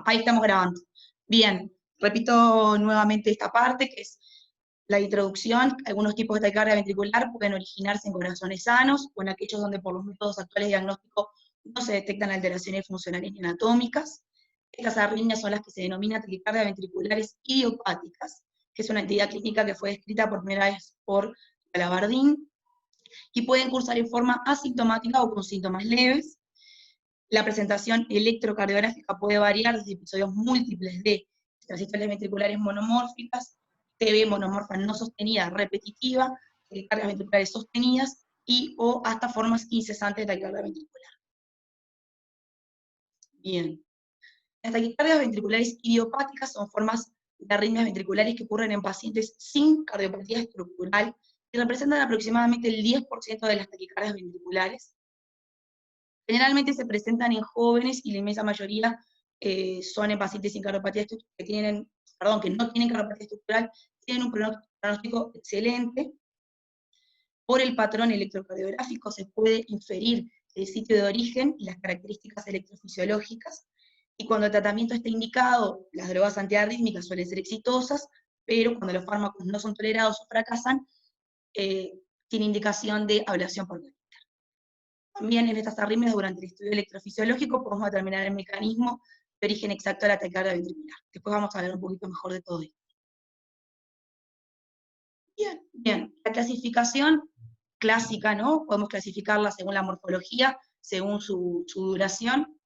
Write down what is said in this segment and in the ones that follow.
Ahí estamos grabando. Bien, repito nuevamente esta parte, que es la introducción. Algunos tipos de taquicardia ventricular pueden originarse en corazones sanos, o en aquellos donde por los métodos actuales de diagnóstico no se detectan alteraciones funcionales ni anatómicas. Estas arritmias son las que se denominan taquicardias ventriculares idiopáticas, que es una entidad clínica que fue descrita por primera vez por Labardín, y pueden cursar en forma asintomática o con síntomas leves. La presentación electrocardiográfica puede variar desde episodios múltiples de extrasístoles ventriculares monomórficas, TB monomorfa no sostenida repetitiva, taquicardias ventriculares sostenidas, y o hasta formas incesantes de taquicardia ventricular. Bien. Las taquicardias ventriculares idiopáticas son formas de arritmias ventriculares que ocurren en pacientes sin cardiopatía estructural y representan aproximadamente el 10% de las taquicardias ventriculares. Generalmente se presentan en jóvenes y la inmensa mayoría son en pacientes sin cardiopatía que no tienen cardiopatía estructural, tienen un pronóstico excelente. Por el patrón electrocardiográfico se puede inferir el sitio de origen y las características electrofisiológicas, y cuando el tratamiento está indicado, las drogas antiarrítmicas suelen ser exitosas, pero cuando los fármacos no son tolerados o fracasan, tiene indicación de ablación por catéter. También en estas arritmias, durante el estudio electrofisiológico, podemos determinar el mecanismo de origen exacto de la taquicardia ventricular. Después vamos a hablar un poquito mejor de todo esto. Bien, la clasificación clásica, ¿no? Podemos clasificarla según la morfología, según su duración.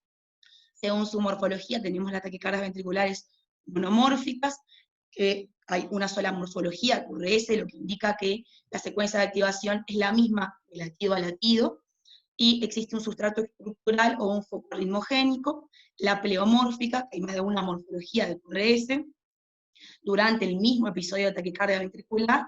Según su morfología tenemos las taquicardias ventriculares monomórficas, que hay una sola morfología, QRS, lo que indica que la secuencia de activación es la misma de latido a latido, y existe un sustrato estructural o un foco ritmogénico. La pleomórfica, que hay más de una morfología de QRS, durante el mismo episodio de taquicardia ventricular,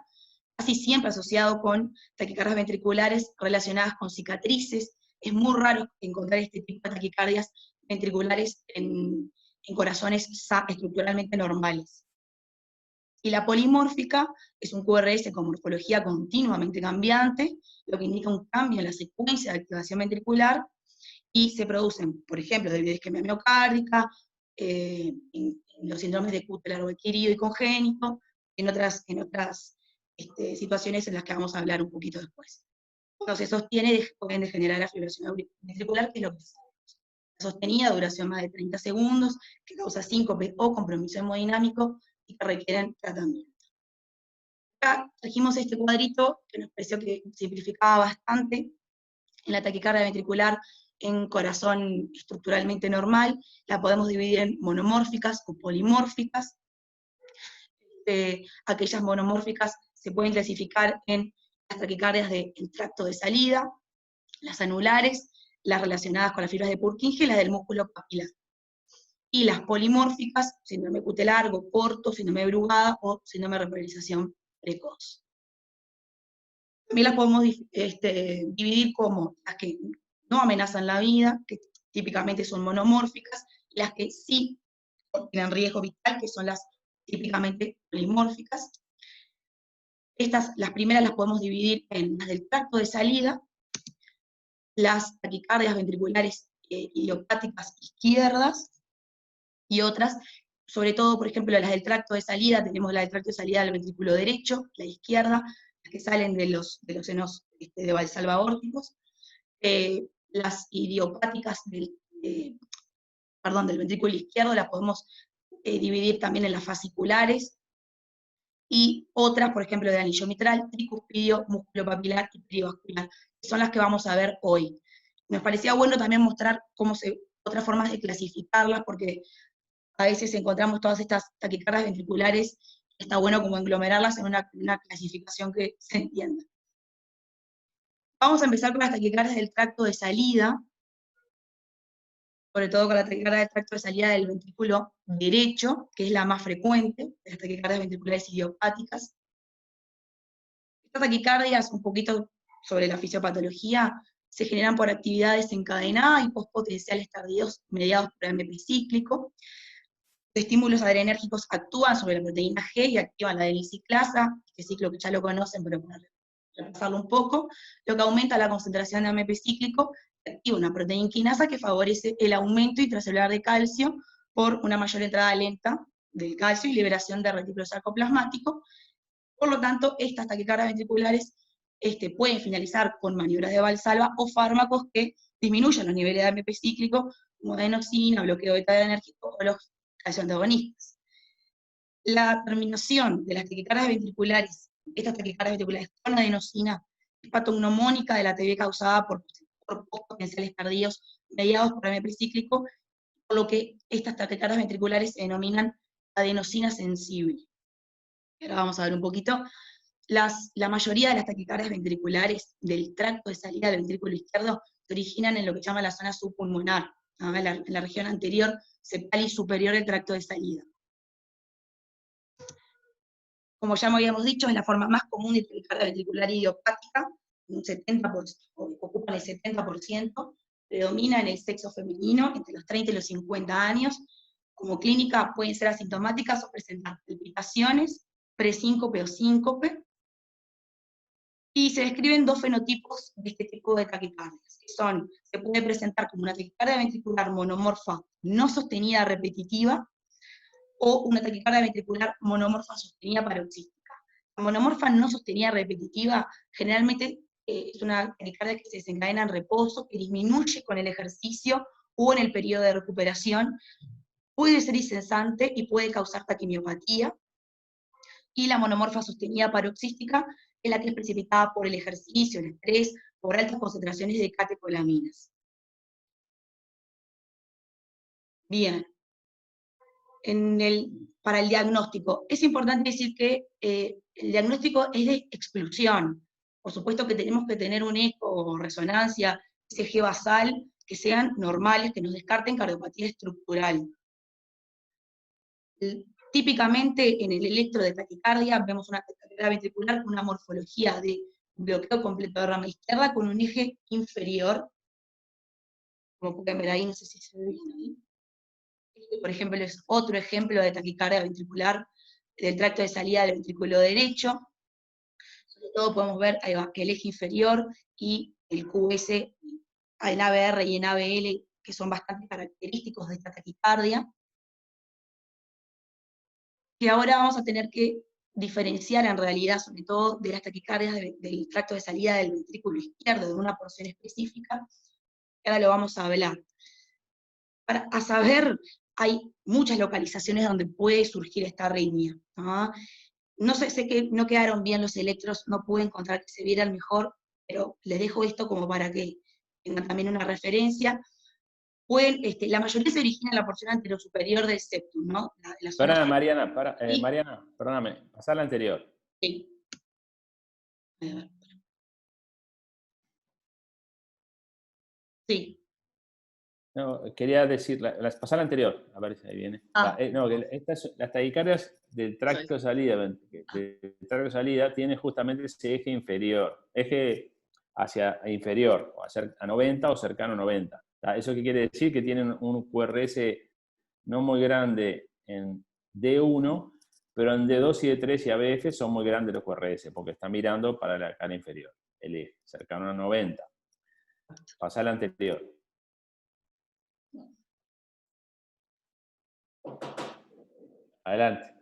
casi siempre asociado con taquicardias ventriculares relacionadas con cicatrices. Es muy raro encontrar este tipo de taquicardias ventriculares en corazones estructuralmente normales. Y la polimórfica es un QRS con morfología continuamente cambiante, lo que indica un cambio en la secuencia de activación ventricular, y se producen, por ejemplo, debido a isquemia miocárdica, en los síndromes de QT largo adquirido y congénito, en otras situaciones en las que vamos a hablar un poquito después. Cuando se sostiene, pueden degenerar la fibrilación ventricular, que es lo que sabemos. La sostenida, duración más de 30 segundos, que causa síncope o compromiso hemodinámico y que requieren tratamiento. Acá trajimos este cuadrito que nos pareció que simplificaba bastante. En la taquicardia ventricular en corazón estructuralmente normal, la podemos dividir en monomórficas o polimórficas. Aquellas monomórficas se pueden clasificar en las taquicardias del tracto de salida, las anulares, las relacionadas con las fibras de Purkinje y las del músculo papilar. Y las polimórficas, síndrome QT largo, corto, síndrome de Brugada o síndrome de repolarización precoz. También las podemos dividir como las que no amenazan la vida, que típicamente son monomórficas, y las que sí tienen riesgo vital, que son las típicamente polimórficas. Las primeras las podemos dividir en las del tracto de salida, las taquicardias ventriculares idiopáticas izquierdas, y otras, sobre todo, por ejemplo, las del tracto de salida, tenemos la del tracto de salida del ventrículo derecho, la izquierda, las que salen de los senos de valsalva aórticos, las idiopáticas del ventrículo izquierdo las podemos dividir también en las fasciculares, y otras, por ejemplo, de anillo mitral, tricuspidio, músculo papilar y perivascular, que son las que vamos a ver hoy. Me parecía bueno también mostrar otras formas de clasificarlas, porque a veces encontramos todas estas taquicardias ventriculares, está bueno como englomerarlas en una clasificación que se entienda. Vamos a empezar con las taquicardias del tracto de salida, sobre todo con la taquicardia del tracto de salida del ventrículo derecho, que es la más frecuente de las taquicardias ventriculares idiopáticas. Estas taquicardias, un poquito sobre la fisiopatología, se generan por actividad desencadenada y postpotenciales tardíos mediados por el MP cíclico. Los estímulos adrenérgicos actúan sobre la proteína G y activan la adenosiclasa, este ciclo que ya lo conocen, pero para repasarlo un poco, lo que aumenta la concentración de AMP cíclico, activa una proteína quinasa que favorece el aumento intracelular de calcio, por una mayor entrada lenta del calcio y liberación de retículo sarcoplasmático. Por lo tanto, estas taquicardias ventriculares pueden finalizar con maniobras de valsalva o fármacos que disminuyan los niveles de AMP cíclico, como adenosina, bloqueo beta enérgico o los calcioantagonistas. La terminación de las taquicardias ventriculares, estas taquicardias ventriculares con adenosina, es patognomónica de la TB causada por potenciales tardíos mediados por AMP cíclico, por lo que estas taquicardias ventriculares se denominan adenosina sensible. Ahora vamos a ver un poquito. La mayoría de las taquicardias ventriculares del tracto de salida del ventrículo izquierdo se originan en lo que se llama la zona subpulmonar, ¿no? en la región anterior, septal y superior del tracto de salida. Como ya habíamos dicho, es la forma más común de taquicardia ventricular idiopática, ocupan el 70%, predomina en el sexo femenino, entre los 30 y los 50 años. Como clínica pueden ser asintomáticas o presentar palpitaciones, presíncope o síncope, y se describen dos fenotipos de este tipo de taquicardias, que son, se puede presentar como una taquicardia ventricular monomorfa no sostenida repetitiva, o una taquicardia ventricular monomorfa sostenida paroxística. La monomorfa no sostenida repetitiva generalmente es una taquicardia que se desencadena en reposo, que disminuye con el ejercicio o en el periodo de recuperación, puede ser incesante y puede causar taquimiopatía, y la monomorfa sostenida paroxística es la que es precipitada por el ejercicio, el estrés, por altas concentraciones de catecolaminas. Bien. Para el diagnóstico, es importante decir que el diagnóstico es de exclusión. Por supuesto que tenemos que tener un eco o resonancia, ECG basal, que sean normales, que nos descarten cardiopatía estructural. Típicamente en el electro de taquicardia vemos una taquicardia ventricular con una morfología de bloqueo completo de rama izquierda con un eje inferior, como pueden ver ahí, no sé si se ve bien ahí. Por ejemplo, es otro ejemplo de taquicardia ventricular del tracto de salida del ventrículo derecho. Sobre todo podemos ver ahí va, que el eje inferior y el QS en ABR y en ABL, que son bastante característicos de esta taquicardia, que ahora vamos a tener que diferenciar en realidad, sobre todo, de las taquicardias del tracto de salida del ventrículo izquierdo, de una porción específica, que ahora lo vamos a hablar. A saber, hay muchas localizaciones donde puede surgir esta arritmia, ¿no? No sé que no quedaron bien los electros, no pude encontrar que se vieran mejor, pero les dejo esto como para que tengan también una referencia. La mayoría se origina en la porción anterior superior del septum, ¿no? La zona... Perdóname, Mariana, ¿Sí? Mariana, perdóname, pasar la anterior. Sí. A ver. Sí. No, quería decir, pasar la anterior, a ver si ahí viene. No, las taquicardias del tracto de salida, tienen justamente ese eje inferior, eje hacia inferior, o a 90 o cercano a 90. ¿Eso qué quiere decir? Que tienen un QRS no muy grande en D1, pero en D2 y D3 y ABF son muy grandes los QRS, porque están mirando para la cara inferior, el eje, cercano a 90. Pasar la anterior. Adelante.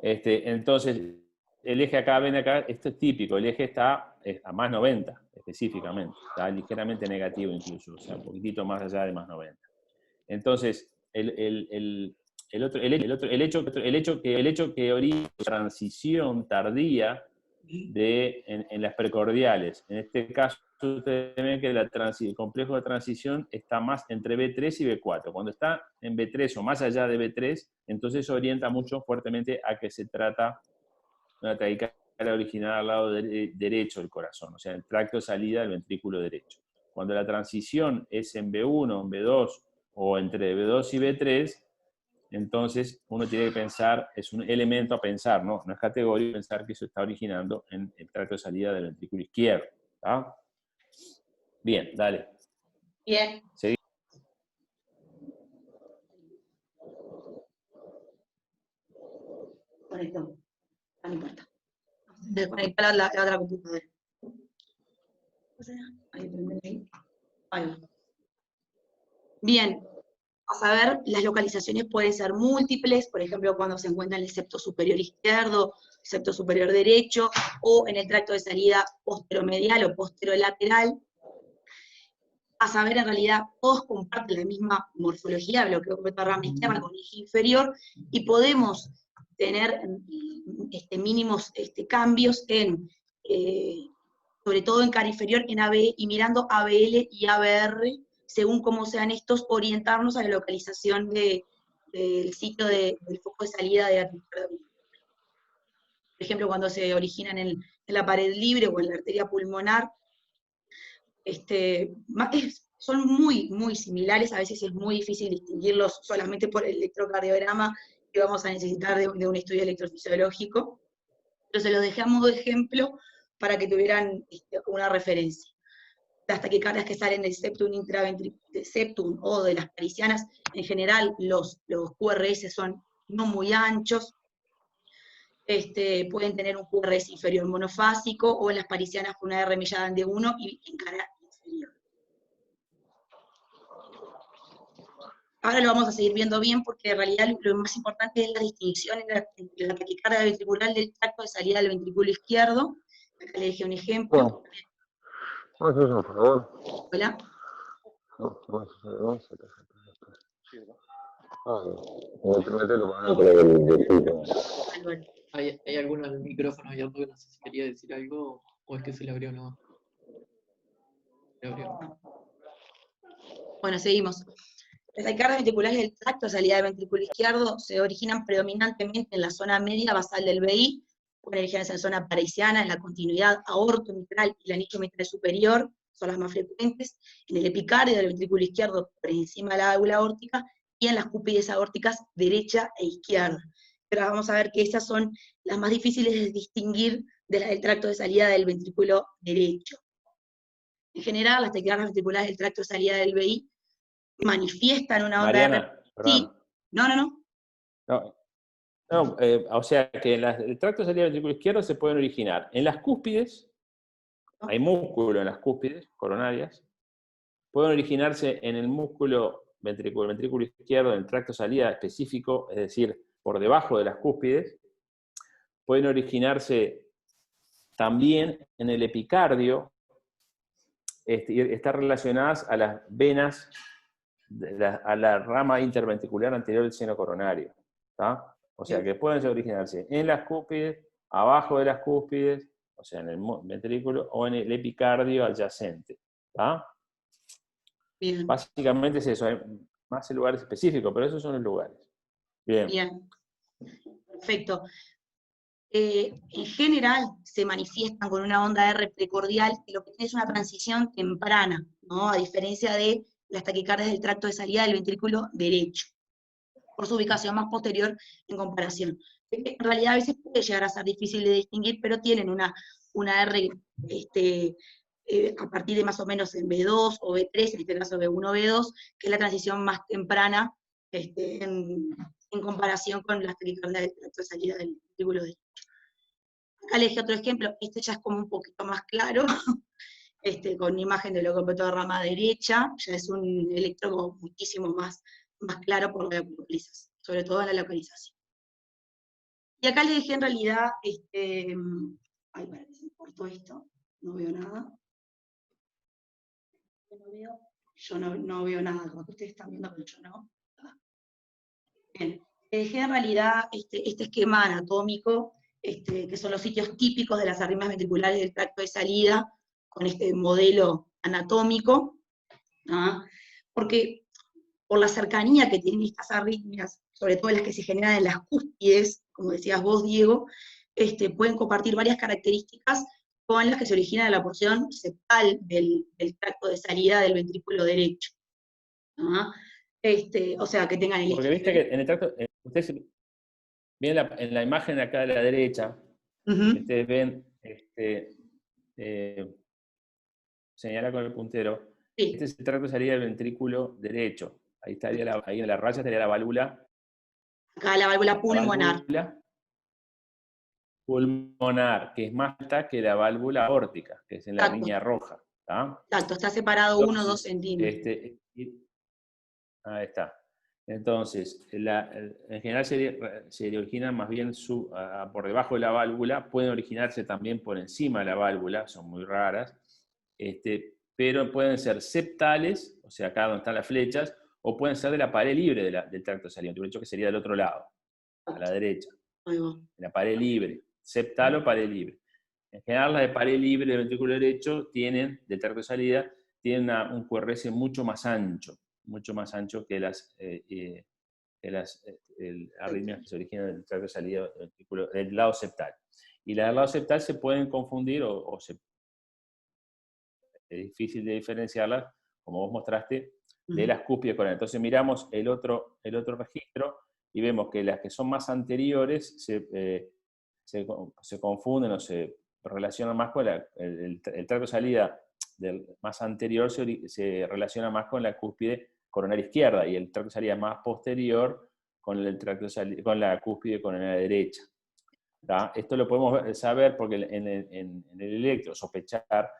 Entonces, el eje acá, ven acá, esto es típico, el eje está a más 90, específicamente, está ligeramente negativo incluso, o sea, un poquitito más allá de más 90. Entonces, el hecho que origina transición tardía en las precordiales, en este caso, ustedes ven que el complejo de transición está más entre B3 y B4. Cuando está en B3 o más allá de B3, entonces orienta mucho fuertemente a que se trata de una taquicardia original al lado derecho del corazón, o sea, el tracto de salida del ventrículo derecho. Cuando la transición es en B1, en B2 o entre B2 y B3, entonces uno tiene que pensar, es un elemento a pensar, ¿no? No es categoría pensar que eso está originando en el tracto de salida del ventrículo izquierdo. ¿Tá? Bien, dale. Bien. Seguí. Conectó. No importa. Desconectar la otra computadora. Ahí, ahí va. Bien. A saber, las localizaciones pueden ser múltiples, por ejemplo, cuando se encuentra en el septo superior izquierdo, septo superior derecho, o en el tracto de salida posteromedial o posterolateral. A saber, en realidad, todos comparten la misma morfología, bloqueo completo de rama izquierda con eje inferior, y podemos tener mínimos cambios en, sobre todo en cara inferior, en ABE, y mirando ABL y ABR, según cómo sean estos, orientarnos a la localización del sitio del foco de salida de taquicardia. Por ejemplo, cuando se originan en la pared libre o en la arteria pulmonar, son muy, muy similares, a veces es muy difícil distinguirlos solamente por el electrocardiograma que vamos a necesitar de un estudio electrofisiológico, pero se los dejé a modo de ejemplo para que tuvieran una referencia. Las taquicardias que salen del septum septum o de las parisianas, en general los QRS son no muy anchos, pueden tener un QRS inferior monofásico, o en las parisianas con una R mellada de 1 y en cara inferior. Ahora lo vamos a seguir viendo bien, porque en realidad lo más importante es la distinción entre la taquicardia ventricular del tracto de salida del ventrículo izquierdo. Acá le dejé un ejemplo. Por favor. Hola. ¿Hay alguno en el micrófono abierto que no sé si quería decir algo o es que se le abrió nomás? Se abrió. Bueno, seguimos. Las taquicardias ventriculares del tracto de salida del ventrículo izquierdo se originan predominantemente en la zona media basal del VI, con orígenes en la zona parisiana, en la continuidad aortomitral y la nicho mitral superior, son las más frecuentes, en el epicardio del ventrículo izquierdo por encima de la válvula aórtica, y en las cúspides aórticas derecha e izquierda. Pero vamos a ver que esas son las más difíciles de distinguir de las del tracto de salida del ventrículo derecho. En general, las taquicardias ventriculares del tracto de salida del VI manifiestan una onda Mariana, sí. No. O sea que en el tracto de salida del ventrículo izquierdo se pueden originar en las cúspides, hay músculo en las cúspides coronarias, pueden originarse en el músculo ventrículo izquierdo, en el tracto de salida específico, es decir, por debajo de las cúspides, pueden originarse también en el epicardio, y estar relacionadas a las venas, a la rama interventricular anterior del seno coronario. ¿Tá? O sea, que pueden originarse en las cúspides, abajo de las cúspides, o sea, en el ventrículo, o en el epicardio adyacente. ¿Tá? Bien. Básicamente es eso, hay más lugares específicos, pero esos son los lugares. Bien. Bien. Perfecto. En general se manifiestan con una onda R precordial, que lo que tiene es una transición temprana, ¿no? A diferencia de las taquicardias del tracto de salida del ventrículo derecho, por su ubicación más posterior en comparación. En realidad a veces puede llegar a ser difícil de distinguir, pero tienen una R a partir de más o menos en B2 o B3, en este caso B1 o B2, que es la transición más temprana en comparación con las taquicardias del tracto de salida del ventrículo derecho. Acá le dejé otro ejemplo, este ya es como un poquito más claro, con imagen de lo completo de rama derecha, ya es un electrodo muchísimo más claro por la localización, sobre todo en la localización. Y acá le dejé en realidad, ay, para que se me cortó esto, no veo nada. Yo no veo nada, como que ustedes están viendo, pero yo no. Bien, le dejé en realidad este esquema anatómico, que son los sitios típicos de las arritmias ventriculares del tracto de salida, con este modelo anatómico, ¿no? Porque por la cercanía que tienen estas arritmias, sobre todo las que se generan en las cúspides, como decías vos, Diego, pueden compartir varias características con las que se origina en la porción septal del tracto de salida del ventrículo derecho, ¿no? O sea, que tengan el Porque viste que en el tracto, ustedes ven en la imagen acá de la derecha, ustedes ven, señala con el puntero, sí. Este es el tracto de salida del ventrículo derecho. Ahí estaría ahí en la raya estaría la válvula. Acá la válvula pulmonar. Pulmonar, que es más alta que la válvula aórtica, que es en la línea roja. ¿Tá? Exacto, está separado 1 o 2 centímetros. Ahí está. Entonces, en general se originan más bien por debajo de la válvula, pueden originarse también por encima de la válvula, son muy raras, pero pueden ser septales, o sea, acá donde están las flechas, o pueden ser de la pared libre del tracto salivado, que sería del otro lado, a la derecha, en la pared libre, septal o pared libre. En general, las de pared libre del ventrículo derecho del tracto de salida, tienen un QRS mucho más ancho que las arritmias que se originan del tracto de salida del lado septal. Y las del lado septal se pueden confundir es difícil de diferenciarlas, como vos mostraste, de las cúspides coronarias. Entonces miramos el otro registro y vemos que las que son más anteriores se confunden o se relacionan más con el tracto de salida más anterior se relaciona más con la cúspide coronaria izquierda, y el tracto de salida más posterior con la cúspide coronaria derecha. ¿Tá? Esto lo podemos saber porque en el electro, sospechar,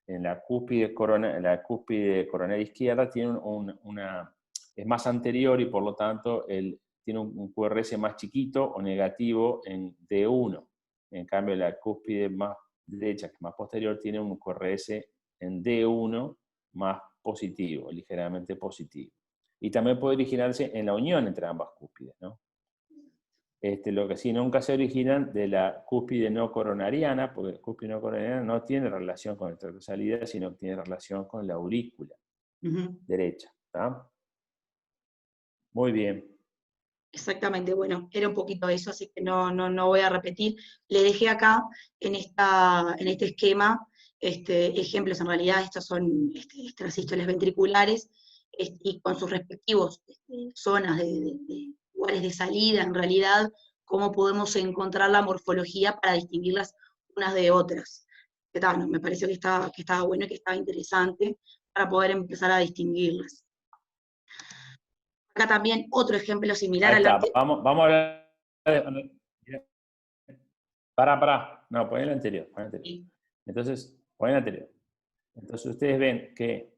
en la cúspide coronaria izquierda tiene es más anterior y por lo tanto tiene un QRS más chiquito o negativo en D1. En cambio, la cúspide más derecha, que es más posterior, tiene un QRS en D1 más positivo, ligeramente positivo. Y también puede originarse en la unión entre ambas cúspides, ¿no? Lo que sí nunca se originan de la cúspide no coronariana, porque la cúspide no coronariana no tiene relación con el tracto de salida, sino que tiene relación con la aurícula derecha. ¿Tá? Muy bien. Exactamente, bueno, era un poquito eso, así que no voy a repetir. Le dejé acá, en este esquema, ejemplos. En realidad estos son estas sístoles ventriculares, y con sus respectivos zonas de lugares de salida, en realidad, cómo podemos encontrar la morfología para distinguirlas unas de otras. Me pareció que estaba bueno y que estaba interesante para poder empezar a distinguirlas. Acá también otro ejemplo similar Ahí al está. Vamos a hablar de... Pará. No, pon el anterior. Sí. Entonces, pon el anterior. Entonces ustedes ven que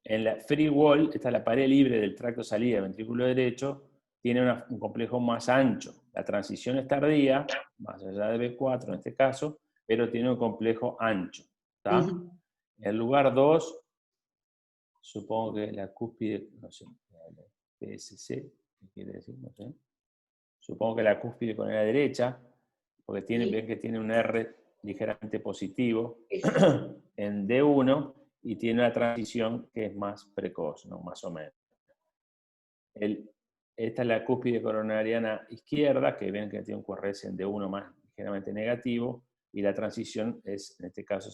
en la free wall, está la pared libre del tracto salida del ventrículo derecho, tiene un complejo más ancho. La transición es tardía, más allá de B4 en este caso, pero tiene un complejo ancho. ¿Tá? En el lugar 2, supongo que la cúspide, no sé, PSC, ¿qué quiere decir? No sé. Supongo que la cúspide con la derecha, porque ven que tiene un R ligeramente positivo en D1 y tiene una transición que es más precoz, ¿no? Más o menos. Esta es la cúspide coronariana izquierda, que ven que tiene un QRS en D1 más ligeramente negativo, y la transición es, en este caso,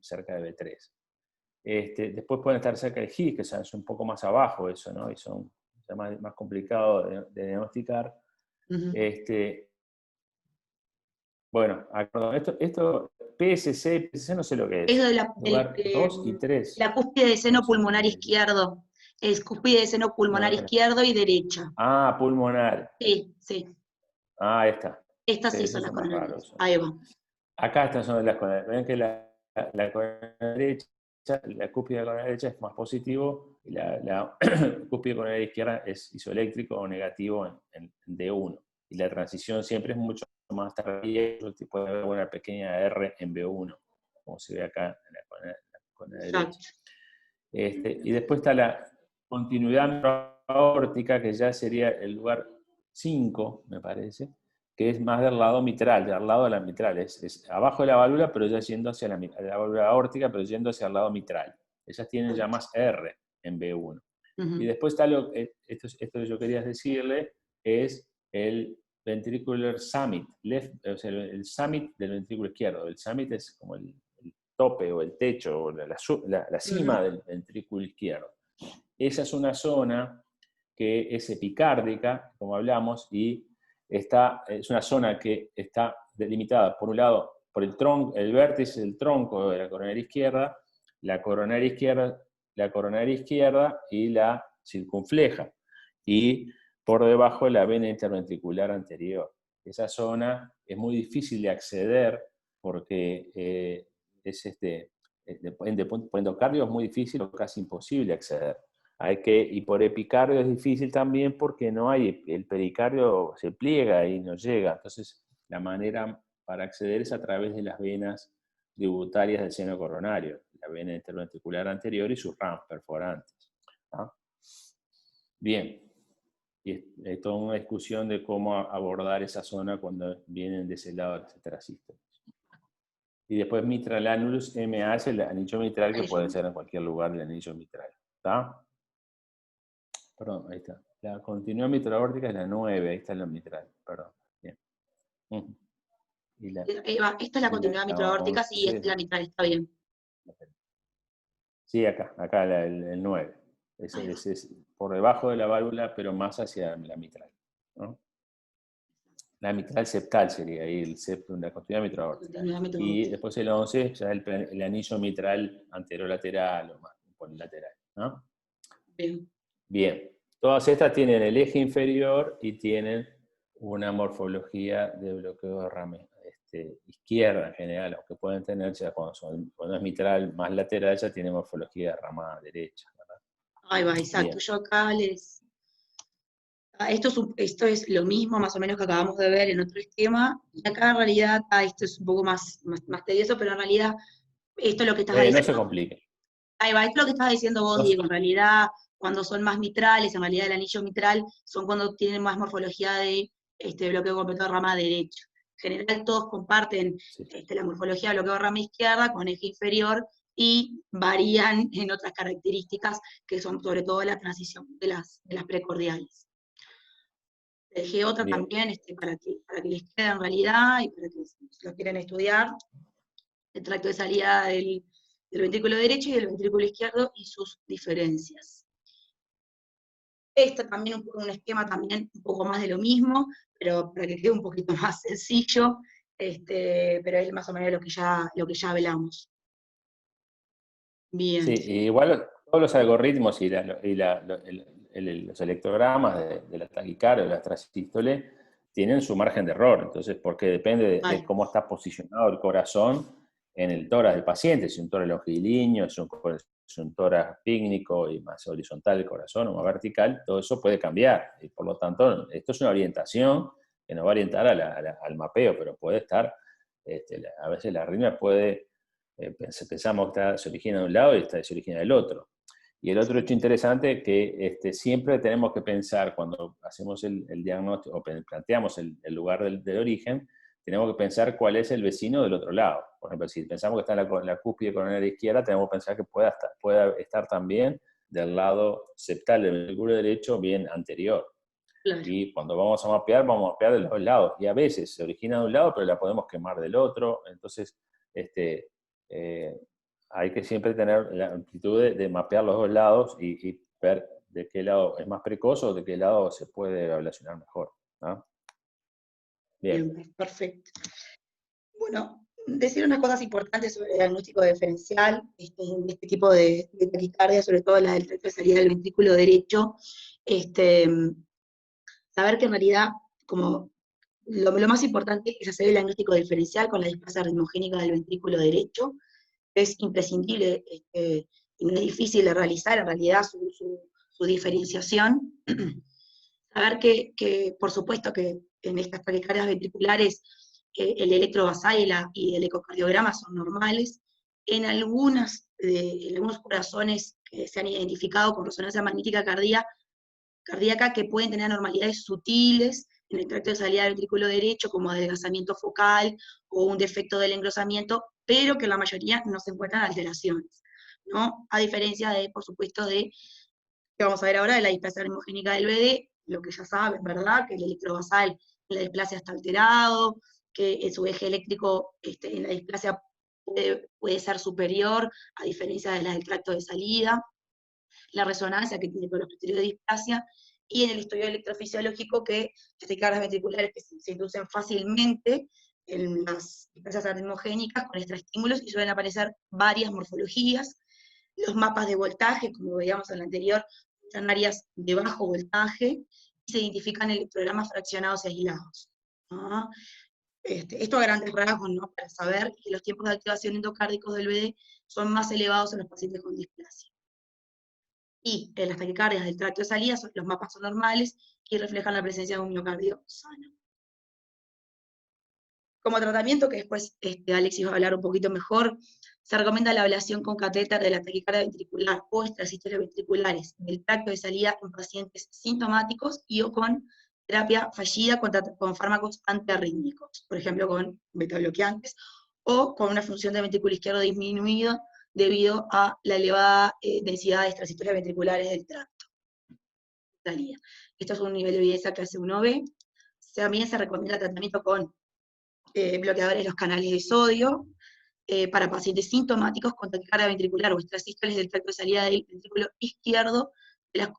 cerca de B3. Después pueden estar cerca de GIS, que es un poco más abajo eso, ¿no? Y son más complicado de diagnosticar. Bueno, esto PSC no sé lo que es. Eso de Lugar 2 y 3. la cúspide de seno pulmonar izquierdo. Es cúspide de seno pulmonar izquierdo y derecha. Ah, pulmonar. Sí. Ah, ahí está. Estas sí son las coronarias. Ahí va. Acá estas son las coronarias. Ven que la coronaria derecha, la cúspide coronaria derecha es más positivo y la cúspide coronaria izquierda es isoeléctrico o negativo en D1. Y la transición siempre es mucho más tardía, puede haber una pequeña R en B1, como se ve acá en la coronaria derecha. Y después está la continuidad aórtica, que ya sería el lugar 5, me parece, que es más del lado mitral, del lado de la mitral. Es abajo de la válvula, pero ya yendo hacia la válvula aórtica, pero yendo hacia el lado mitral. Esas tienen ya más R en B1. Y después está esto que yo quería decirle, es el ventricular summit, o sea, el summit del ventrículo izquierdo. El summit es como el tope o el techo o la cima del ventrículo izquierdo. Esa es una zona que es epicárdica, como hablamos, y es una zona que está delimitada, por un lado, por el vértice del tronco de la coronaria izquierda, la coronaria izquierda y la circunfleja, y por debajo la vena interventricular anterior. Esa zona es muy difícil de acceder porque por endocardio es muy difícil o casi imposible acceder. Y por epicardio es difícil también porque no hay, el pericardio se pliega y no llega. Entonces, la manera para acceder es a través de las venas tributarias del seno coronario, la vena interventricular anterior y sus ramas perforantes. ¿Ah? Bien. Y es toda una discusión de cómo abordar esa zona cuando vienen de ese lado de las heterasístoles. Y después mitral annulus, MA es el anillo mitral que puede ser en cualquier lugar del anillo mitral. ¿Está? Perdón, ahí está. La continua mitral aórtica es la 9, ahí está la mitral, perdón. Bien. Y Esta es la continuidad mitroaórtica, sí, esta es la mitral, está bien. Sí, acá el 9. Ese es por debajo de la válvula, pero más hacia la mitral, ¿no? La mitral septal sería ahí el septum, la continuidad mitroaórtica. Y después el 11, ya el anillo mitral anterolateral o más polilateral, ¿no? Bien. Bien. Todas estas tienen el eje inferior y tienen una morfología de bloqueo de rama izquierda en general, aunque pueden tener, ya cuando es mitral más lateral, ya tiene morfología de rama derecha, ¿verdad? Ahí va, exacto. Bien. Yo acá les... Esto es lo mismo más o menos que acabamos de ver en otro esquema, y acá en realidad, esto es un poco más tedioso, pero en realidad esto es lo que estás diciendo. No se complique. Ahí va, esto es lo que estabas diciendo vos, Diego. En realidad, cuando son más mitrales, en realidad el anillo mitral son cuando tienen más morfología de bloqueo completo de rama derecha. En general todos comparten la morfología de bloqueo de rama izquierda con eje inferior y varían en otras características que son sobre todo la transición de las precordiales. Dejé otra Bien. también para que les quede en realidad y para que si lo quieren estudiar, el tracto de salida del ventrículo derecho y del ventrículo izquierdo y sus diferencias. También un esquema también un poco más de lo mismo, pero para que quede un poquito más sencillo, pero es más o menos lo que ya hablamos. Bien. Sí, igual todos los algoritmos y los electrogramas de la taquicardia o de la transístole tienen su margen de error, entonces, porque depende de cómo está posicionado el corazón en el tórax del paciente, si es un tórax longilíneo, si es un tórax pícnico y más horizontal el corazón o más vertical, todo eso puede cambiar, y por lo tanto, esto es una orientación que nos va a orientar al mapeo, pero puede estar, a veces la arritmia puede... pensamos que se origina de un lado y se origina del otro. Y el otro hecho interesante es que siempre tenemos que pensar, cuando hacemos el diagnóstico, o planteamos el lugar del origen, tenemos que pensar cuál es el vecino del otro lado. Por ejemplo, si pensamos que está en la cúspide coronaria izquierda, tenemos que pensar que pueda estar también del lado septal del ventrículo derecho, bien anterior. Claro. Y cuando vamos a mapear de los dos lados. Y a veces se origina de un lado, pero la podemos quemar del otro. Entonces, hay que siempre tener la amplitud de mapear los dos lados y ver de qué lado es más precoz o de qué lado se puede ablacionar mejor, ¿no? Bien. Perfecto. Bueno, decir unas cosas importantes sobre el diagnóstico diferencial en este tipo de taquicardia, sobre todo la del tracto de salida del ventrículo derecho. Saber que en realidad, como lo más importante es hacer el diagnóstico diferencial con la displasia ritmogénica del ventrículo derecho. Es imprescindible y no es difícil de realizar en realidad su diferenciación. Saber que, por supuesto, que en estas taquicardias ventriculares el electrobasal y el ecocardiograma son normales. En algunos corazones que se han identificado con resonancia magnética cardíaca que pueden tener anormalidades sutiles en el tracto de salida del ventrículo derecho, como adelgazamiento focal o un defecto del engrosamiento, pero que en la mayoría no se encuentran alteraciones, ¿no? A diferencia de, por supuesto, que vamos a ver ahora, de la displasia ritmogénica del BD, lo que ya saben, ¿verdad? Que el electrobasal en la displasia está alterado, que su eje eléctrico en la displasia puede ser superior, a diferencia de la del tracto de salida, la resonancia que tiene con los criterios de displasia, y en el estudio electrofisiológico que las taquicardias ventriculares que se inducen fácilmente en las displasias arritmogénicas con extraestímulos, y suelen aparecer varias morfologías. Los mapas de voltaje, como veíamos en la anterior, están áreas de bajo voltaje, y se identifican electrogramas fraccionados y aislados, ¿no? Esto a grandes rasgos, ¿no? Para saber que los tiempos de activación endocárdicos del BD son más elevados en los pacientes con displasia. Y las taquicardias del tracto de salida, los mapas son normales y reflejan la presencia de un miocardio sano. Como tratamiento, que después Alexis va a hablar un poquito mejor, se recomienda la ablación con catéter de la taquicardia ventricular o extrasístoles ventriculares del tracto de salida en pacientes sintomáticos y o con terapia fallida con fármacos antiarrítmicos, por ejemplo con betabloqueantes, o con una función del ventrículo izquierdo disminuida debido a la elevada densidad de extrasístoles ventriculares del tracto de salida. Esto es un nivel de evidencia clase 1B. También se recomienda tratamiento con bloqueadores de los canales de sodio, para pacientes sintomáticos con taquicardia ventricular o extrasístoles del tracto de salida del ventrículo izquierdo de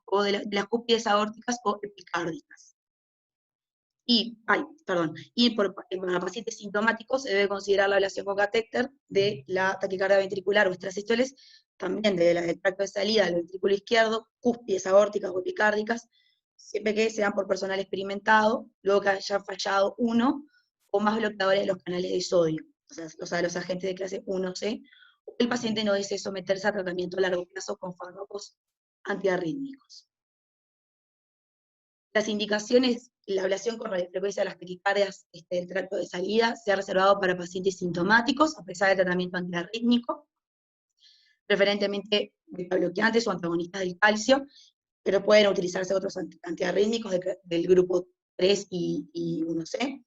las cúspides aórticas o epicárdicas. Para pacientes sintomáticos se debe considerar la ablación con catéter de la taquicardia ventricular o extrasístoles, también de la del tracto de salida del ventrículo izquierdo, cúspides aórticas o epicárdicas, siempre que sean por personal experimentado, luego que hayan fallado uno o más bloqueadores de los canales de sodio, o sea, los agentes de clase 1C, o el paciente no desee someterse a tratamiento a largo plazo con fármacos antiarrítmicos. Las indicaciones, la ablación con radiofrecuencia de las taquicardias del tracto de salida se ha reservado para pacientes sintomáticos, a pesar del tratamiento antiarrítmico, preferentemente betabloqueantes o antagonistas del calcio, pero pueden utilizarse otros antiarrítmicos del grupo 3 y 1C.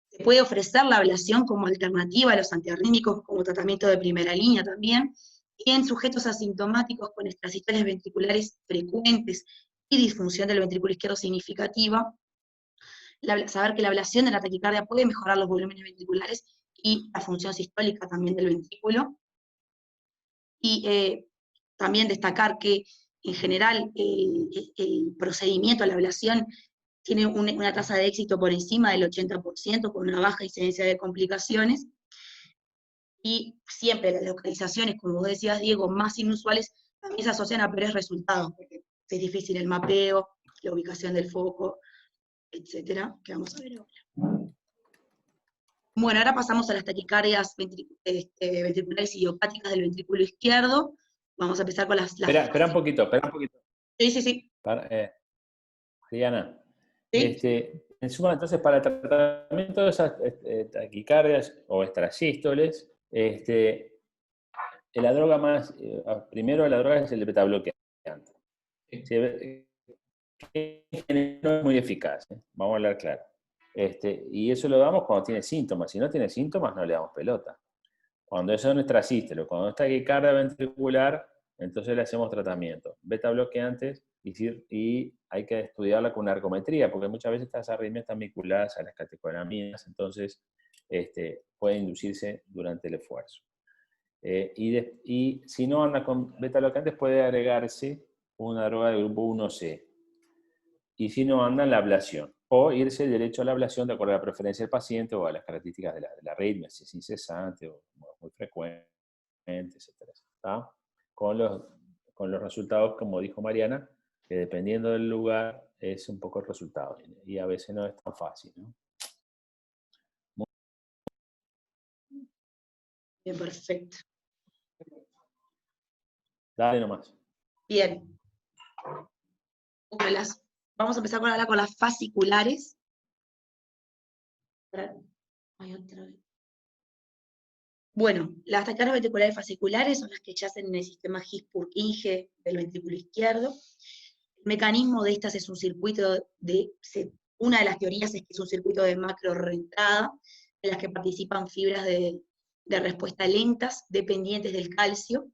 Se puede ofrecer la ablación como alternativa a los antiarrítmicos como tratamiento de primera línea también, y en sujetos asintomáticos con extrasístoles ventriculares frecuentes y disfunción del ventrículo izquierdo significativa, saber que la ablación de la taquicardia puede mejorar los volúmenes ventriculares y la función sistólica también del ventrículo. Y también destacar que en general el procedimiento, la ablación, tiene una tasa de éxito por encima del 80%, con una baja incidencia de complicaciones, y siempre las localizaciones, como vos decías, Diego, más inusuales, también se asocian a peores resultados, porque es difícil el mapeo, la ubicación del foco, etcétera, que vamos a ver ahora. Bueno, ahora pasamos a las taquicardias ventriculares idiopáticas del ventrículo izquierdo. Vamos a empezar con las... Espera un poquito. Sí. Diana. ¿Sí? En suma, entonces, para el tratamiento de esas taquicardias o extrasístoles, la droga más, primero la droga es el betabloqueante. Que no es muy eficaz, vamos a hablar claro. Y eso lo damos cuando tiene síntomas. Si no tiene síntomas, no le damos pelota. Cuando eso es un extrasístole, cuando es taquicardia ventricular, entonces le hacemos tratamiento. Betabloqueantes, y hay que estudiarla con una ergometría, porque muchas veces estas arritmias están vinculadas a las catecolaminas, entonces pueden inducirse durante el esfuerzo. Y si no anda con betabloqueantes, puede agregarse una droga del grupo 1C. Y si no anda, la ablación. O irse derecho a la ablación de acuerdo a la preferencia del paciente o a las características de la arritmia, si es incesante o muy frecuente, etcétera. ¿Está? Con los resultados, como dijo Mariana, que dependiendo del lugar es un poco el resultado. Y a veces no es tan fácil, ¿no? Bien, perfecto. Dale nomás. Bien. Vamos a empezar ahora con las fasciculares. Bueno, las taquicardias ventriculares fasciculares son las que yacen en el sistema His-Purkinje del ventrículo izquierdo. El mecanismo de estas es un circuito una de las teorías es que es un circuito de macro reentrada, en las que participan fibras de respuesta lentas, dependientes del calcio,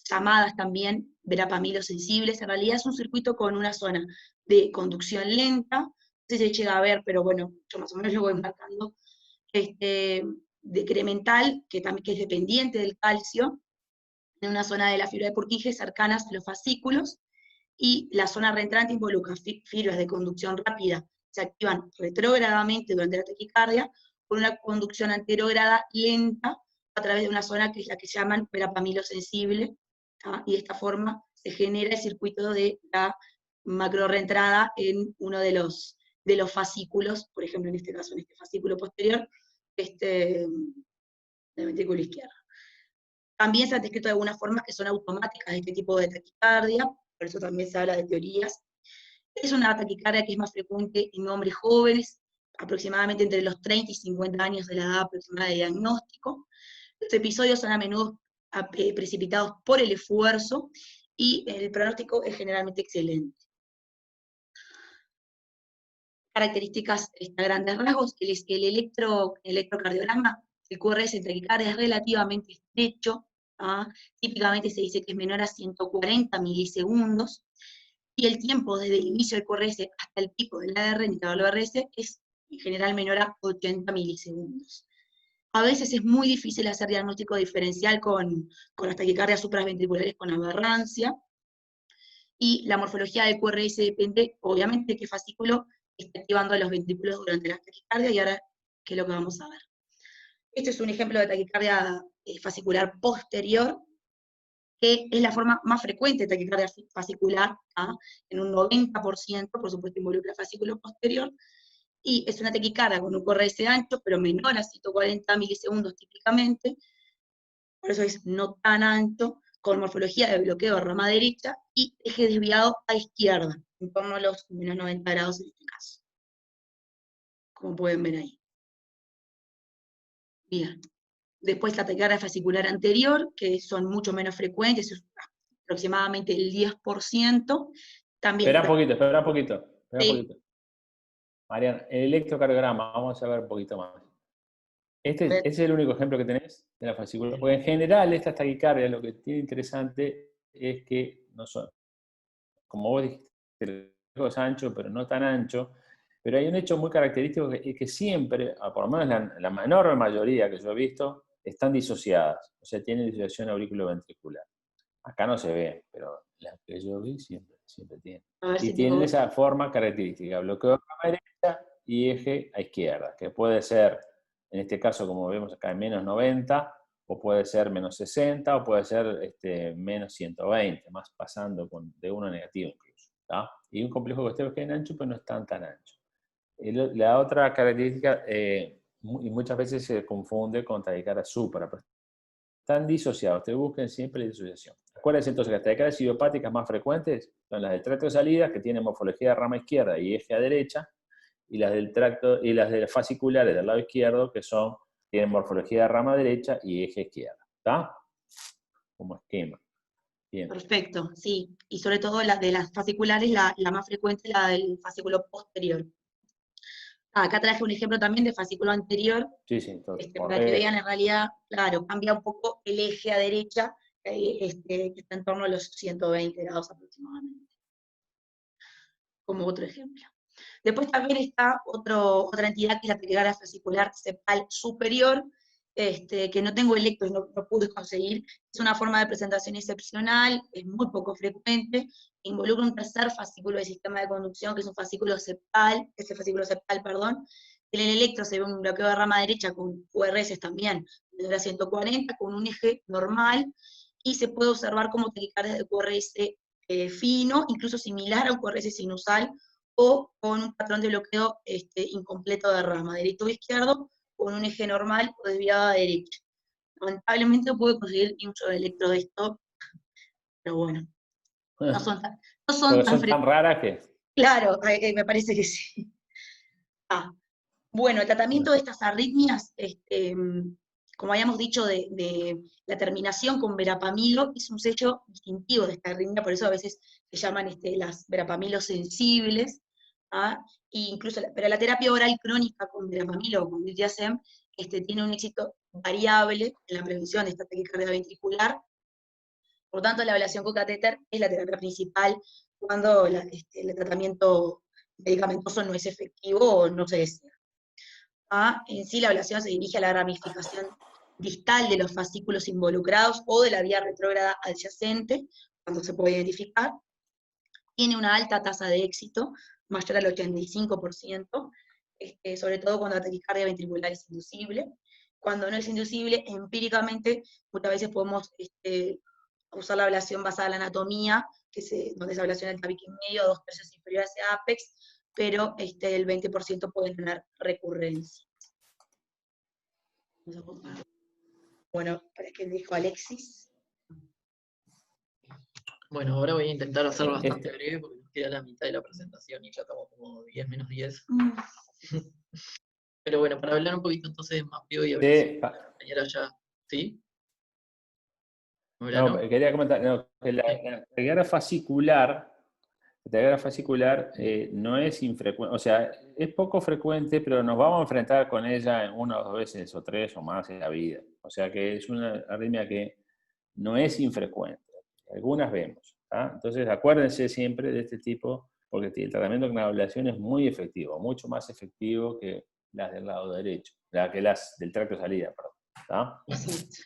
llamadas también verapamilosensibles. En realidad es un circuito con una zona de conducción lenta, no sé si se llega a ver, pero bueno, yo más o menos lo voy marcando, decremental, que es dependiente del calcio, en una zona de la fibra de Purkinje cercanas a los fascículos, y la zona reentrante involucra fibras de conducción rápida, se activan retrógradamente durante la taquicardia, con una conducción anterógrada lenta, a través de una zona que es la que llaman verapamilosensible, y de esta forma se genera el circuito de la macrorreentrada en uno de los fascículos, por ejemplo en este caso, en este fascículo posterior, del ventrículo izquierdo. También se han descrito de algunas formas que son automáticas de este tipo de taquicardia, por eso también se habla de teorías. Es una taquicardia que es más frecuente en hombres jóvenes, aproximadamente entre los 30 y 50 años de la edad aproximada de diagnóstico. Los episodios son a menudo precipitados por el esfuerzo, y el pronóstico es generalmente excelente. Características a grandes rasgos: el electrocardiograma, el QRS en taquicardia es relativamente estrecho, típicamente se dice que es menor a 140 milisegundos, y el tiempo desde el inicio del QRS hasta el pico del AR en intervalo RS es en general menor a 80 milisegundos. A veces es muy difícil hacer diagnóstico diferencial con las taquicardias supraventriculares con aberrancia, y la morfología del QRS depende, obviamente, de qué fascículo está activando los ventrículos durante la taquicardia, y ahora, ¿qué es lo que vamos a ver? Este es un ejemplo de taquicardia fascicular posterior, que es la forma más frecuente de taquicardia fascicular, en un 90%, por supuesto involucra fascículo posterior, y es una taquicardia con un QRS ancho, pero menor a 140 milisegundos típicamente, por eso es no tan ancho, con morfología de bloqueo de rama derecha y eje desviado a izquierda, en torno a los menos 90 grados en este caso, como pueden ver ahí. Bien. Después la taquicardia fascicular anterior, que son mucho menos frecuentes, es aproximadamente el 10%. También. Espera un poquito. Sí. Mariana, el electrocardiograma, vamos a ver un poquito más. ¿Este es el único ejemplo que tenés de la fascicular? Porque en general estas taquicardias lo que tiene interesante es que no son, como vos dijiste, el bloqueo es ancho, pero no tan ancho. Pero hay un hecho muy característico que siempre, por lo menos la menor mayoría que yo he visto, están disociadas. O sea, tienen disociación auriculoventricular. Acá no se ve, pero las que yo vi siempre tienen. Y tienen esa forma característica, bloqueo a la derecha y eje a izquierda, que puede ser, en este caso, como vemos acá, en menos 90, o puede ser menos 60, o puede ser menos 120, más pasando de 1 a negativo incluso. ¿Tá? Y un complejo que ustedes queden ancho, pero no están tan ancho. La otra característica, y muchas veces se confunde con taquicardia supra, pero están disociados. Ustedes busquen siempre la disociación. Acuérdense entonces que las taquicardias idiopáticas más frecuentes son las del tracto de salida, que tienen morfología de rama izquierda y eje a derecha, y las del tracto y las de las fasciculares del lado izquierdo, que tienen morfología de rama derecha y eje izquierda. ¿Está? Como esquema. Bien. Perfecto, sí. Y sobre todo la de las fasciculares, la más frecuente es la del fascículo posterior. Acá traje un ejemplo también de fascículo anterior, sí, entonces, para que vean, en realidad, claro, cambia un poco el eje a derecha, que está en torno a los 120 grados aproximadamente, como otro ejemplo. Después también está otra entidad, que es la taquicardia fascicular septal superior, que no tengo electros, no pude conseguir. Es una forma de presentación excepcional, es muy poco frecuente, involucra un tercer fascículo del sistema de conducción, que es un fascículo septal, En el electro se ve un bloqueo de rama derecha con QRS también, de 140, con un eje normal, y se puede observar como taquicardia de QRS fino, incluso similar a un QRS sinusal, o con un patrón de bloqueo incompleto de rama, derecho o izquierdo, con un eje normal o desviado a derecha. Lamentablemente no puedo conseguir ni un solo electro de esto, pero bueno, no son tan frecuentes. Tan raras que... Claro, me parece que sí. Bueno, el tratamiento de estas arritmias, como habíamos dicho, de la terminación con verapamilo, es un sello distintivo de esta arritmia, por eso a veces se llaman las verapamilos sensibles, pero la terapia oral crónica con verapamilo o con diltiazem tiene un éxito variable en la prevención de esta taquicardia ventricular. Por tanto, la ablación con catéter es la terapia principal cuando el tratamiento medicamentoso no es efectivo o no se desea. En sí, la ablación se dirige a la ramificación distal de los fascículos involucrados o de la vía retrógrada adyacente, cuando se puede identificar. Tiene una alta tasa de éxito, mayor al 85%, sobre todo cuando la taquicardia ventricular es inducible. Cuando no es inducible, empíricamente, muchas veces podemos usar la ablación basada en la anatomía, donde se ablaciona el tabique medio, 2/3 inferior hacia apex, pero el 20% puede tener recurrencia. Bueno, para que dijo Alexis. Bueno, ahora voy a intentar hacer bastante breve porque nos queda la mitad de la presentación y ya estamos como 10 menos 10. Pero bueno, para hablar un poquito entonces de mapeo y ablación, la compañera ya, ¿sí? No, quería comentar que la taquicardia fascicular, no es infrecuente, o sea, es poco frecuente, pero nos vamos a enfrentar con ella en 1 o 2 veces o 3 o más en la vida. O sea que es una arritmia que no es infrecuente. Algunas vemos. Entonces acuérdense siempre de este tipo, porque el tratamiento con ablación es muy efectivo, mucho más efectivo que las del lado derecho, que las del tracto de salida, perdón.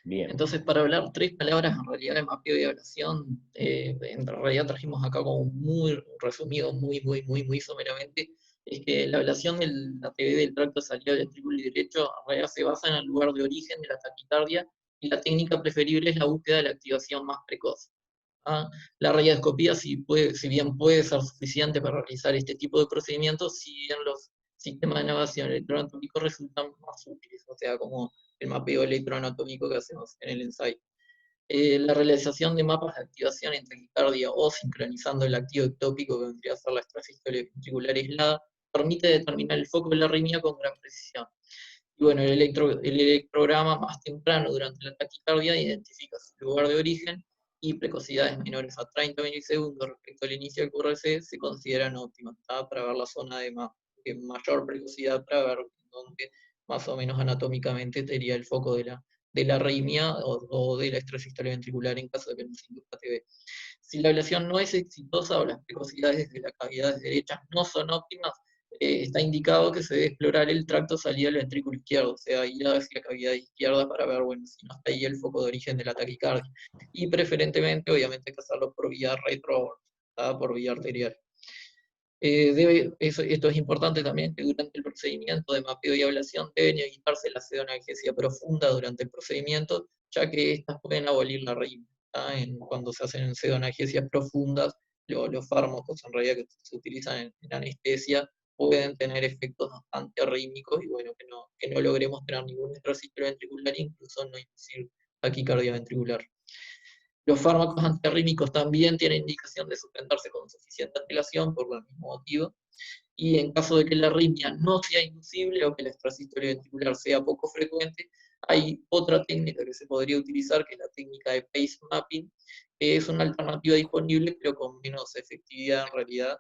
Bien. Entonces, para hablar 3 palabras en realidad de mapeo y ablación, en realidad trajimos acá como muy resumido, muy someramente, es que la ablación de la TSVD del tracto de salida del ventrículo derecho en realidad se basa en el lugar de origen de la taquicardia y la técnica preferible es la búsqueda de la activación más precoz. La radioscopía, si bien puede ser suficiente para realizar este tipo de procedimientos, si bien los sistemas de navegación electroanatómico resultan más útiles, o sea, como el mapeo electroanatómico que hacemos en el ensayo. La realización de mapas de activación en taquicardia o sincronizando el activo ectópico, que vendría a ser la extrasístole ventricular aislada, permite determinar el foco de la arritmia con gran precisión. Y bueno, el electrograma más temprano durante la taquicardia identifica su lugar de origen y precocidades menores a 30 milisegundos respecto al inicio del QRC se consideran óptimas para ver la zona de mayor precocidad, para ver dónde más o menos anatómicamente sería el foco de la arritmia o de la extrasístole ventricular en caso de que no se induzca TB. Si la ablación no es exitosa o las precocidades de las cavidades derechas no son óptimas, está indicado que se debe explorar el tracto salida del ventrículo izquierdo, o sea, ir hacia la cavidad izquierda para ver, bueno, si no está ahí el foco de origen de la taquicardia. Y preferentemente, obviamente, hay que hacerlo por vía retroaorta, por vía arterial. Esto es importante también, que durante el procedimiento de mapeo y ablación deben evitarse la pseudoanalgesia profunda durante el procedimiento, ya que estas pueden abolir la arritmia. Cuando se hacen pseudoanalgesias profundas, los fármacos en realidad que se utilizan en anestesia pueden tener efectos antiarrítmicos y bueno, que no logremos tener ningún extrasístole ventricular, incluso no inducir taquicardia ventricular. Los fármacos antiarrítmicos también tienen indicación de suspenderse con suficiente antelación por el mismo motivo, y en caso de que la arritmia no sea inducible o que la extrasístole ventricular sea poco frecuente, hay otra técnica que se podría utilizar, que es la técnica de pace mapping, que es una alternativa disponible, pero con menos efectividad en realidad,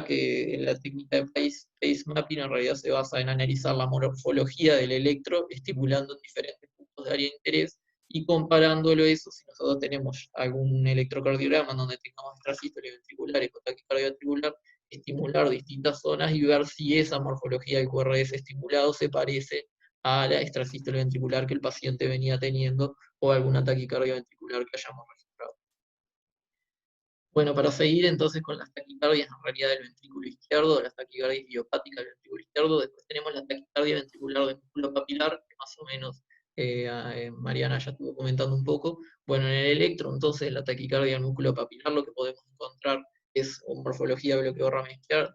que la técnica de pace mapping en realidad se basa en analizar la morfología del electro, estimulando diferentes puntos de área de interés, y comparándolo eso, si nosotros tenemos algún electrocardiograma donde tengamos extrasístoles ventriculares con taquicardia ventricular, estimular distintas zonas y ver si esa morfología del QRS estimulado se parece a la extrasístole ventricular que el paciente venía teniendo o alguna taquicardia ventricular que hayamos registrado. Bueno, para seguir entonces con las taquicardias en realidad del ventrículo izquierdo, las taquicardias idiopáticas del ventrículo izquierdo, después tenemos la taquicardia ventricular del músculo papilar, que más o menos Mariana ya estuvo comentando un poco. Bueno, en el electro, entonces, la taquicardia del músculo papilar, lo que podemos encontrar es morfología bloqueorrama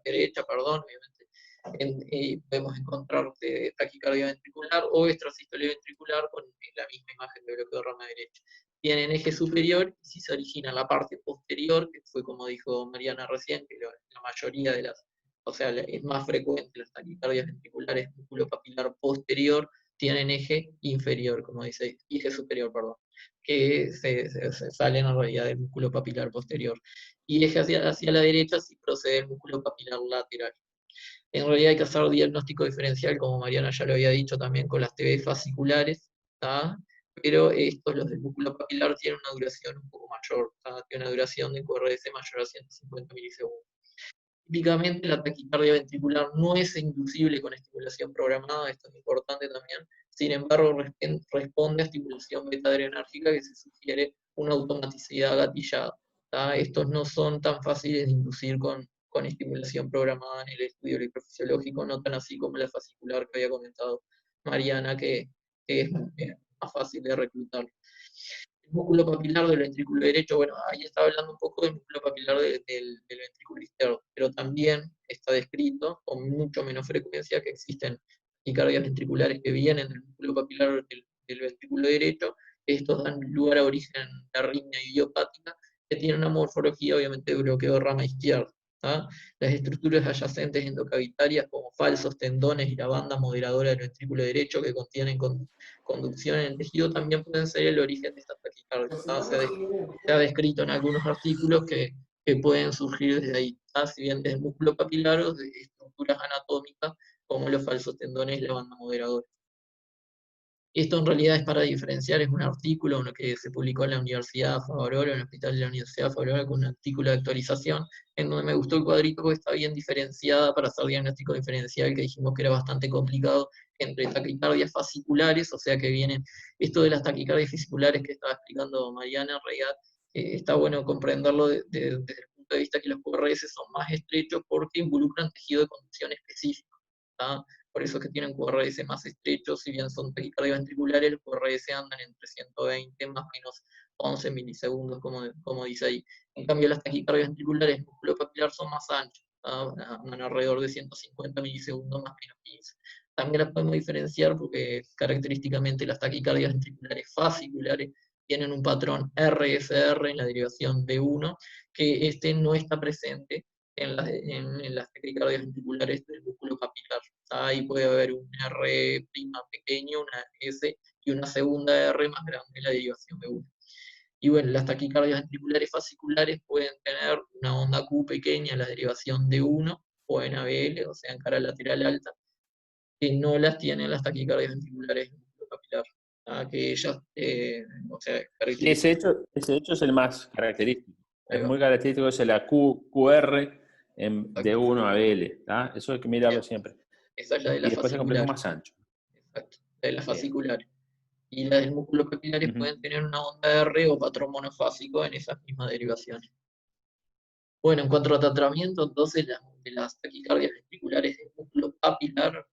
derecha, obviamente. Podemos encontrar taquicardia ventricular o extrasístole ventricular con la misma imagen de bloqueorrama derecha. Tienen eje superior, y si se origina en la parte posterior, que fue como dijo Mariana recién, que la mayoría de las, o sea, es más frecuente las taquicardias ventriculares músculo papilar posterior, tienen eje inferior, como dice, eje superior, perdón, que se salen en realidad del músculo papilar posterior. Y eje hacia la derecha si procede el músculo papilar lateral. En realidad hay que hacer diagnóstico diferencial, como Mariana ya lo había dicho también, con las TB fasciculares, pero estos, los del músculo papilar, tienen una duración un poco mayor, tiene una duración de QRS mayor a 150 milisegundos. Típicamente la taquicardia ventricular no es inducible con estimulación programada, esto es importante también, sin embargo responde a estimulación beta-adrenérgica que se sugiere una automaticidad gatillada. Estos no son tan fáciles de inducir con estimulación programada en el estudio electrofisiológico, no tan así como la fascicular que había comentado Mariana, que es más fácil de reclutar. El músculo papilar del ventrículo derecho, bueno, ahí estaba hablando un poco del músculo papilar del ventrículo izquierdo, pero también está descrito con mucho menos frecuencia que existen taquicardias ventriculares que vienen del músculo papilar del ventrículo derecho, Estos dan lugar a origen de arritmia idiopática, que tiene una morfología obviamente de bloqueo de rama izquierda. Las estructuras adyacentes endocavitarias como falsos tendones y la banda moderadora del ventrículo derecho que contienen conducción en el tejido también pueden ser el origen de esta taquicardia. Se ha descrito en algunos artículos que pueden surgir desde ahí, si bien desde el músculo papilar o de estructuras anatómicas como los falsos tendones y la banda moderadora. Esto en realidad es para diferenciar, es un artículo uno que se publicó en la Universidad Favaloro, en el hospital de la Universidad Favaloro, con un artículo de actualización, en donde me gustó el cuadrito porque está bien diferenciada para hacer diagnóstico diferencial, que dijimos que era bastante complicado, entre taquicardias fasciculares, o sea que vienen, esto de las taquicardias fasciculares que estaba explicando Mariana, en realidad está bueno comprenderlo desde el punto de vista que los QRS son más estrechos porque involucran tejido de conducción específico. Por eso es que tienen QRS más estrechos, si bien son taquicardias ventriculares, los QRS andan entre 120 más o menos 11 milisegundos, como dice ahí. En cambio, las taquicardias ventriculares, el músculo papilar, son más anchos, andan alrededor de 150 milisegundos más o menos 15. También las podemos diferenciar porque característicamente las taquicardias ventriculares fasciculares tienen un patrón RSR en la derivación D1, que este no está presente en las taquicardias ventriculares del músculo papilar. Ahí puede haber un R' pequeño, una S y una segunda R más grande en la derivación de 1. Y bueno, las taquicardias ventriculares fasciculares pueden tener una onda Q pequeña en la derivación de 1 o en ABL, o sea, en cara lateral alta, que no las tienen las taquicardias ventriculares del músculo papilar. Que ellas, o sea, Ese hecho es el más característico. Ahí Es va. muy característico, es la QR de 1 a BL. Eso hay que mirarlo Bien. siempre. Esa es la de Y la después el complejo fascicular. más ancho. Exacto, la de las Bien. fasciculares. Y las del músculo papilares Ujú. pueden tener una onda R o patrón monofásico en esas mismas derivaciones. Bueno, en cuanto a tratamiento, entonces, de las taquicardias ventriculares del músculo papilar,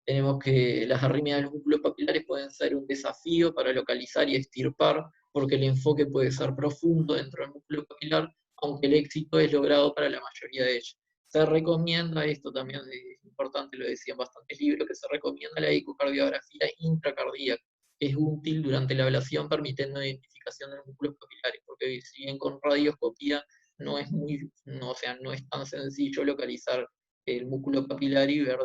tenemos que las arritmias de los músculos papilares pueden ser un desafío para localizar y extirpar, porque el enfoque puede ser profundo dentro del músculo papilar, aunque el éxito es logrado para la mayoría de ellas. Se recomienda, esto también es importante, lo decían bastantes libros, que se recomienda la ecocardiografía intracardíaca, que es útil durante la ablación, permitiendo identificación de los músculos papilares, porque si bien con radioscopía no es no es tan sencillo localizar el músculo papilar y ver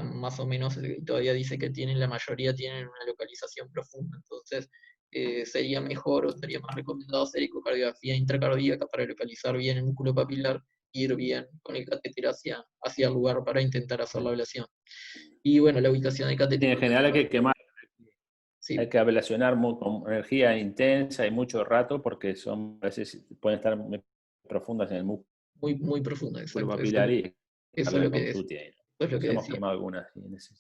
más o menos, todavía dice que la mayoría tienen una localización profunda, entonces sería mejor o sería más recomendado hacer ecocardiografía intracardíaca para localizar bien el músculo papilar, ir bien con el catéter hacia el lugar para intentar hacer la ablación. Y bueno, la ubicación del Sí, catéter. en general hay que quemar, Sí, hay que ablacionar con energía intensa y mucho rato porque a veces pueden estar muy profundas en el músculo muy profunda, exacto. papilar y Eso es cargar lo con que tuti ahí. eso es lo que Hemos decía. quemado algunas. Sí,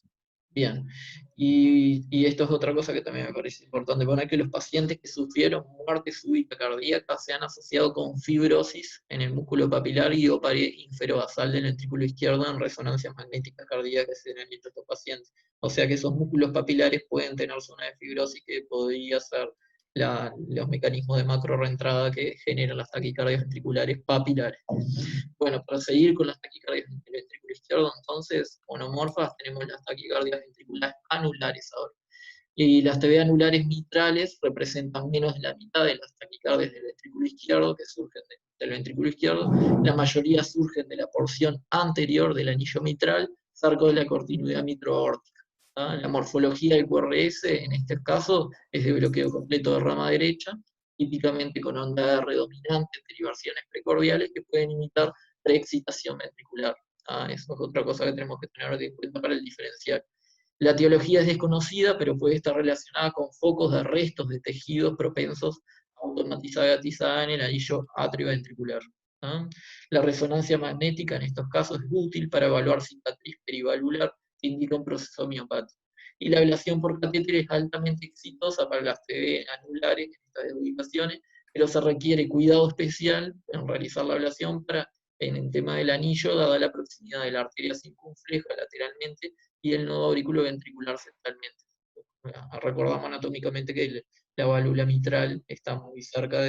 Bien, y esto es otra cosa que también me parece importante poner, que los pacientes que sufrieron muerte súbita cardíaca se han asociado con fibrosis en el músculo papilar y o pared inferobasal del ventrículo izquierdo en resonancias magnéticas cardíacas que se han hecho estos pacientes. O sea que esos músculos papilares pueden tener zona de fibrosis que podría ser los mecanismos de macro reentrada que generan las taquicardias ventriculares papilares. Bueno, para seguir con las taquicardias del ventrículo izquierdo, entonces, monomorfas, tenemos las taquicardias ventriculares anulares ahora. Y las TV anulares mitrales representan menos de la mitad de las taquicardias del ventrículo izquierdo que surgen del ventrículo izquierdo. La mayoría surgen de la porción anterior del anillo mitral, cerca de la continuidad mitroaórtica. La morfología del QRS, en este caso, es de bloqueo completo de rama derecha, típicamente con onda R dominante, derivaciones precordiales que pueden imitar preexcitación ventricular. Eso es otra cosa que tenemos que tener en cuenta para el diferencial. La etiología es desconocida, pero puede estar relacionada con focos de restos de tejidos propensos a automatizar en el anillo atrioventricular. La resonancia magnética en estos casos es útil para evaluar cicatriz perivalvular que indica un proceso miopático. Y la ablación por catéter es altamente exitosa para las TV anulares en estas ubicaciones, pero se requiere cuidado especial en realizar la ablación en el tema del anillo, dada la proximidad de la arteria circunfleja lateralmente y el nodo auriculoventricular centralmente. Recordamos anatómicamente que la válvula mitral está muy cerca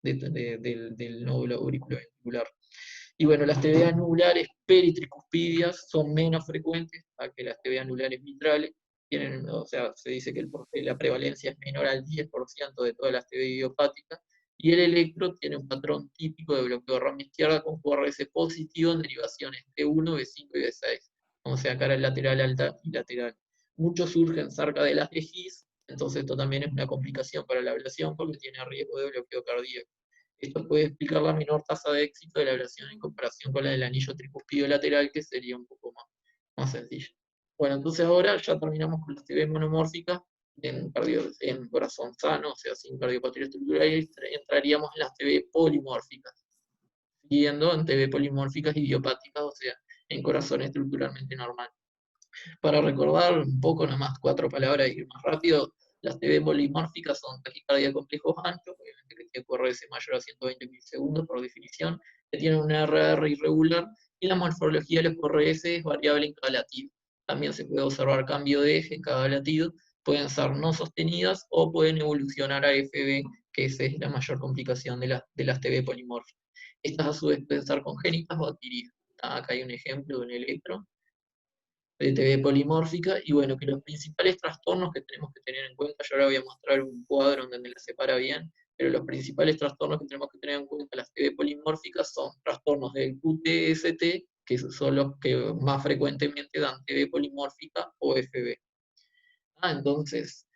del nódulo auriculoventricular. Y bueno, las TV anulares peritricuspidias son menos frecuentes que las TV anulares mitrales, tienen, o sea, se dice que la prevalencia es menor al 10% de todas las TB idiopáticas, y el electro tiene un patrón típico de bloqueo de rama izquierda con QRS positivo en derivaciones B1, B5 y B6, o sea, cara lateral alta y lateral. Muchos surgen cerca de las de GIS, entonces esto también es una complicación para la ablación porque tiene riesgo de bloqueo cardíaco. Esto puede explicar la menor tasa de éxito de la ablación en comparación con la del anillo tricuspidio lateral, que sería un poco más sencilla. Bueno, entonces ahora ya terminamos con las TB monomórficas en corazón sano, o sea, sin cardiopatía estructural, y entraríamos en las TB polimórficas, siguiendo en TB polimórficas idiopáticas, o sea, en corazón estructuralmente normal. Para recordar un poco, nomás 4 palabras y ir más rápido, las TB polimórficas son taquicardia de complejos anchos, obviamente que tiene QRS mayor a 120 milisegundos por definición, que tienen un RR irregular, y la morfología de los QRS es variable en cada latido. También se puede observar cambio de eje en cada latido, pueden ser no sostenidas o pueden evolucionar a FB, que esa es la mayor complicación de las TB polimórficas. Estas a su vez pueden ser congénitas o adquiridas. Acá hay un ejemplo de un electro de TB polimórfica, y bueno, que los principales trastornos que tenemos que tener en cuenta, yo ahora voy a mostrar un cuadro en donde la separa bien, pero los principales trastornos que tenemos que tener en cuenta las TB polimórficas son trastornos del QTST, que son los que más frecuentemente dan TB polimórfica o FB. Entonces,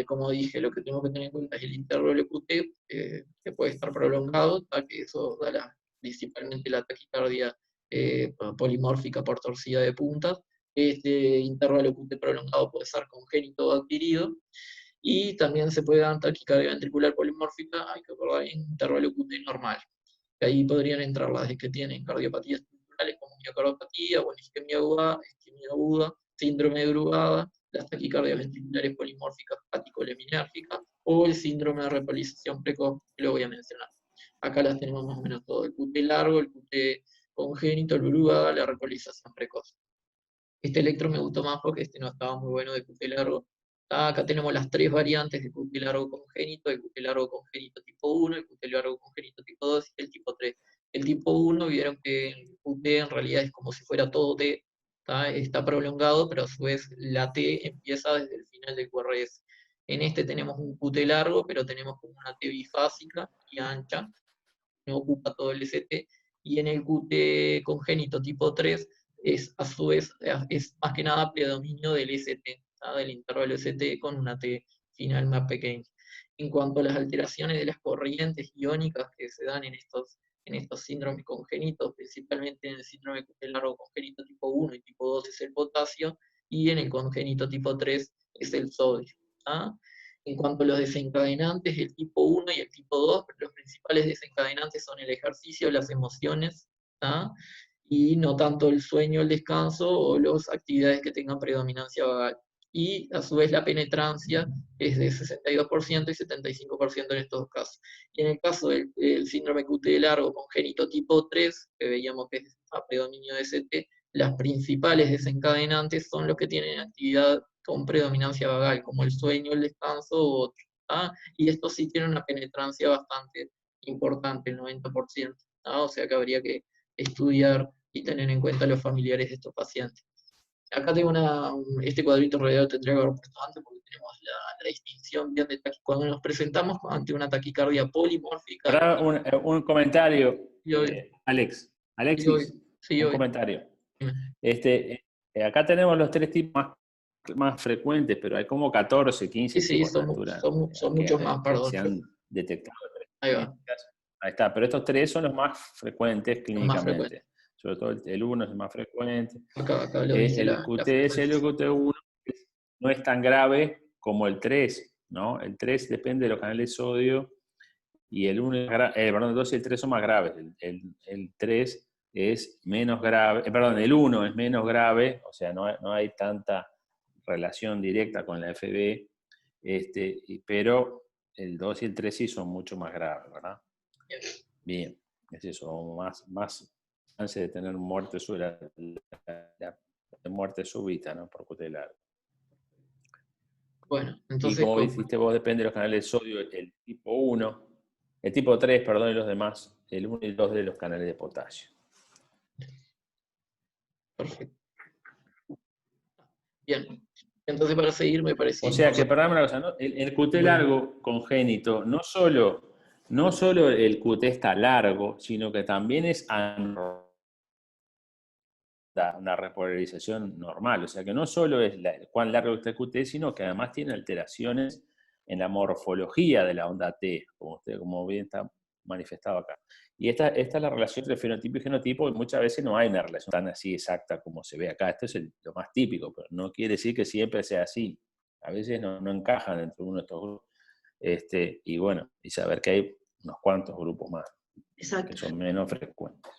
como dije, lo que tenemos que tener en cuenta es el intervalo QT, que puede estar prolongado, que eso da principalmente la taquicardia polimórfica por torcida de puntas. Este intervalo QT prolongado puede ser congénito o adquirido, y también se puede dar taquicardia ventricular polimórfica, hay que acordar, en intervalo QT normal. Que ahí podrían entrar las que tienen cardiopatías estructurales como miocardopatía, o isquemia aguda, síndrome de Brugada, las taquicardias ventriculares polimórficas hepaticoleminérgicas, o el síndrome de repolarización precoz, que lo voy a mencionar. Acá las tenemos más o menos todo: el QT largo, el QT congénito, el Brugada, la repolarización precoz. Este electro me gustó más porque este no estaba muy bueno de QT largo. Acá tenemos las 3 variantes de QT largo congénito: el QT largo congénito tipo 1, el QT largo congénito tipo 2 y el tipo 3. El tipo 1, vieron que el QT en realidad es como si fuera todo T, está prolongado, pero a su vez la T empieza desde el final del QRS. En este tenemos un QT largo, pero tenemos como una T bifásica y ancha, no ocupa todo el ST, y en el QT congénito tipo 3 es a su vez es más que nada predominio del ST, del intervalo ST con una T final más pequeña. En cuanto a las alteraciones de las corrientes iónicas que se dan en estos síndromes congénitos, principalmente en el síndrome QT largo congénito tipo 1 y tipo 2 es el potasio, y en el congénito tipo 3 es el sodio. En cuanto a los desencadenantes, el tipo 1 y el tipo 2, los principales desencadenantes son el ejercicio, las emociones, y no tanto el sueño, el descanso o las actividades que tengan predominancia vagal. Y a su vez la penetrancia es de 62% y 75% en estos casos. Y en el caso del síndrome QT largo congénito tipo 3, que veíamos que es a predominio de ST, las principales desencadenantes son los que tienen actividad con predominancia vagal, como el sueño, el descanso u otro. Y estos sí tienen una penetrancia bastante importante, el 90%. O sea que habría que estudiar y tener en cuenta los familiares de estos pacientes. Acá tengo este cuadrito en realidad tendría que haber puesto antes porque tenemos la distinción bien de taquicardia. Cuando nos presentamos ante una taquicardia polimórfica. Ahora un comentario, Alex. Alexis, sí, un comentario. Acá tenemos los 3 tipos más frecuentes, pero hay como 14, 15 sí, tipos son muchos más, perdón. se han detectado. Ahí va. Ahí está, pero estos 3 son los más frecuentes clínicamente. Más frecuentes. Sobre todo el 1 es el más frecuente. Acá lo dice el QTS y el QT1 no es tan grave como el 3, ¿no? El 3 depende de los canales de sodio, y el 1 el 2 y el 3 son más graves. El 3 es menos grave, el 1 es menos grave, o sea, no hay tanta relación directa con la FB, pero el 2 y el 3 sí son mucho más graves, ¿verdad? Bien, es eso, más chance de tener muerte súbita, ¿no? Por QT largo. Bueno, entonces, y como dijiste vos, depende de los canales de sodio, el tipo 1, el tipo 3, perdón, y los demás, el 1 y el 2 de los canales de potasio. Perfecto. Bien, Entonces, para seguir, me parece O sea que, importante. perdóname una cosa, ¿no? El QT largo congénito, no solo el QT está largo, sino que también es una repolarización normal. O sea que no solo es cuán largo está el QT, sino que además tiene alteraciones en la morfología de la onda T, como bien está manifestado acá. Y esta es la relación entre fenotipo y genotipo, y muchas veces no hay una relación tan así exacta como se ve acá. Esto es lo más típico, pero no quiere decir que siempre sea así. A veces no encajan dentro de uno de estos grupos. Y bueno, y saber que hay unos cuantos grupos más Exacto. que son menos frecuentes.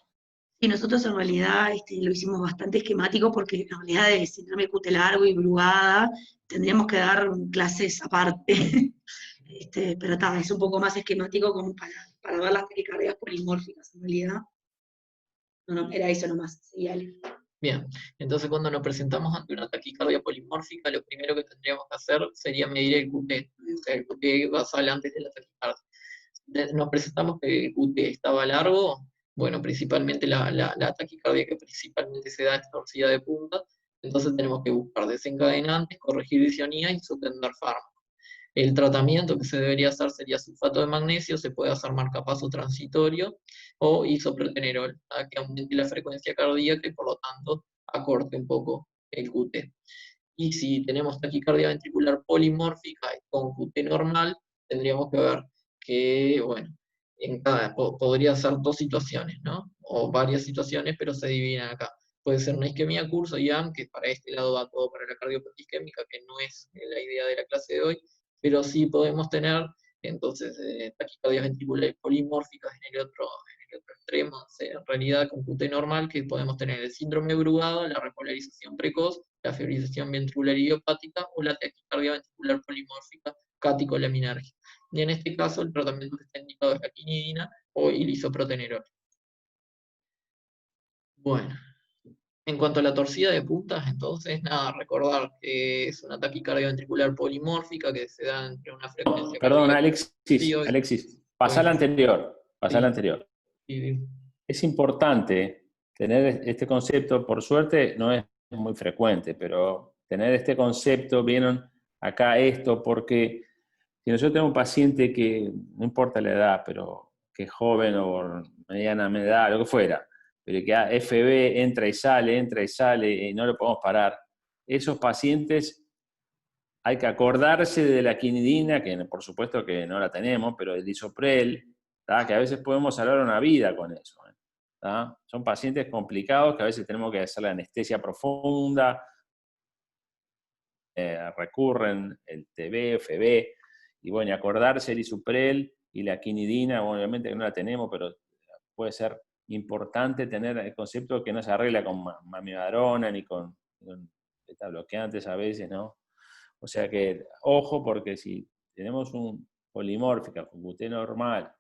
Y nosotros en realidad lo hicimos bastante esquemático porque en realidad de síndrome QT largo y brugada tendríamos que dar clases aparte. Pero es un poco más esquemático como para ver las taquicardias polimórficas en realidad. No, era eso nomás. Sí, Ale. Bien, entonces cuando nos presentamos ante una taquicardia polimórfica, lo primero que tendríamos que hacer sería medir el QT, o sea, el QT basal antes de la taquicardia. Nos presentamos que el QT estaba largo, bueno, principalmente la taquicardia que principalmente se da es torcida de punta, entonces tenemos que buscar desencadenantes, corregir disonía y suspender fármacos. El tratamiento que se debería hacer sería sulfato de magnesio, se puede hacer marcapaso transitorio o isoprotenerol, para que aumente la frecuencia cardíaca y por lo tanto acorte un poco el QT. Y si tenemos taquicardia ventricular polimórfica con QT normal, tendríamos que ver que, bueno, podría ser dos situaciones, ¿no? O varias situaciones, pero se dividen acá. Puede ser una isquemia curso IAM, que para este lado va todo para la cardiopatía isquémica, que no es la idea de la clase de hoy, pero sí podemos tener, entonces, taquicardias ventriculares polimórficas en el otro extremo, o sea, en realidad con QT normal, que podemos tener el síndrome brugado, la repolarización precoz, la fibrización ventricular idiopática o la taquicardia ventricular polimórfica cático-laminérgica. Y en este caso, el tratamiento que está indicado es la quinidina o el isoprotenerol. Bueno. En cuanto a la torcida de puntas, entonces, nada, recordar que es una taquicardia ventricular polimórfica que se da entre una frecuencia Perdón, cardíaca. Sí, Alexis, pasá la bueno, anterior, pasá la sí, anterior. sí, Es importante tener este concepto, por suerte no es muy frecuente, pero tener este concepto, vieron acá esto, porque si nosotros tenemos un paciente que, no importa la edad, pero que es joven o mediana edad, lo que fuera, pero que FB entra y sale, y no lo podemos parar, esos pacientes hay que acordarse de la quinidina, que por supuesto que no la tenemos, pero el disoprel, ¿tá? Que a veces podemos salvar una vida con eso. ¿Tá? Son pacientes complicados que a veces tenemos que hacer la anestesia profunda, recurren el TB, FB, y bueno, y acordarse el disoprel y la quinidina, bueno, obviamente que no la tenemos, pero puede ser importante tener el concepto que no se arregla con mamidarona ni con beta bloqueantes a veces, ¿no? O sea que, ojo, porque si tenemos un polimórfica con QT normal,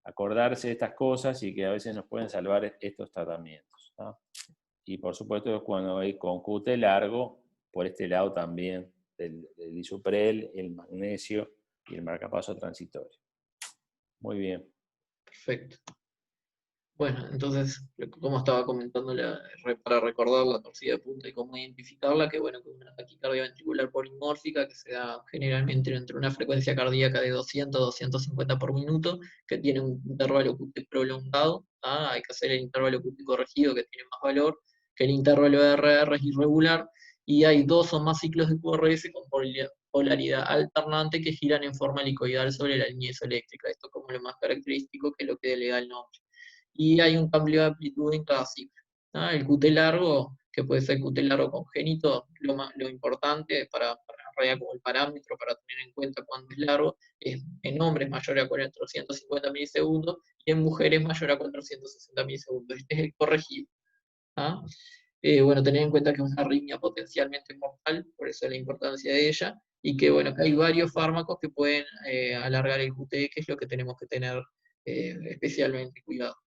acordarse de estas cosas y que a veces nos pueden salvar estos tratamientos, ¿no? Y por supuesto, cuando hay con QT largo, por este lado también del disoprel, el magnesio y el marcapaso transitorio. Muy bien. perfecto. Bueno, entonces, como estaba comentando, para recordar la torcida de punta y cómo identificarla, que bueno, que es una taquicardia ventricular polimórfica que se da generalmente entre una frecuencia cardíaca de 200 a 250 por minuto, que tiene un intervalo QT prolongado, hay que hacer el intervalo QT corregido que tiene más valor, que el intervalo de RR es irregular, y hay dos o más ciclos de QRS con polaridad alternante que giran en forma helicoidal sobre la línea isoeléctrica. Esto como lo más característico, que es lo que le da el nombre. Y hay un cambio de amplitud en cada ciclo. El QT largo, que puede ser QT largo congénito, lo importante para como el parámetro para tener en cuenta cuándo es largo, es en hombres mayor a 450 milisegundos y en mujeres mayor a 460 milisegundos. Este es el corregido. Bueno, tener en cuenta que es una arritmia potencialmente mortal, por eso la importancia de ella, y que bueno, que hay varios fármacos que pueden alargar el QT, que es lo que tenemos que tener especialmente cuidado.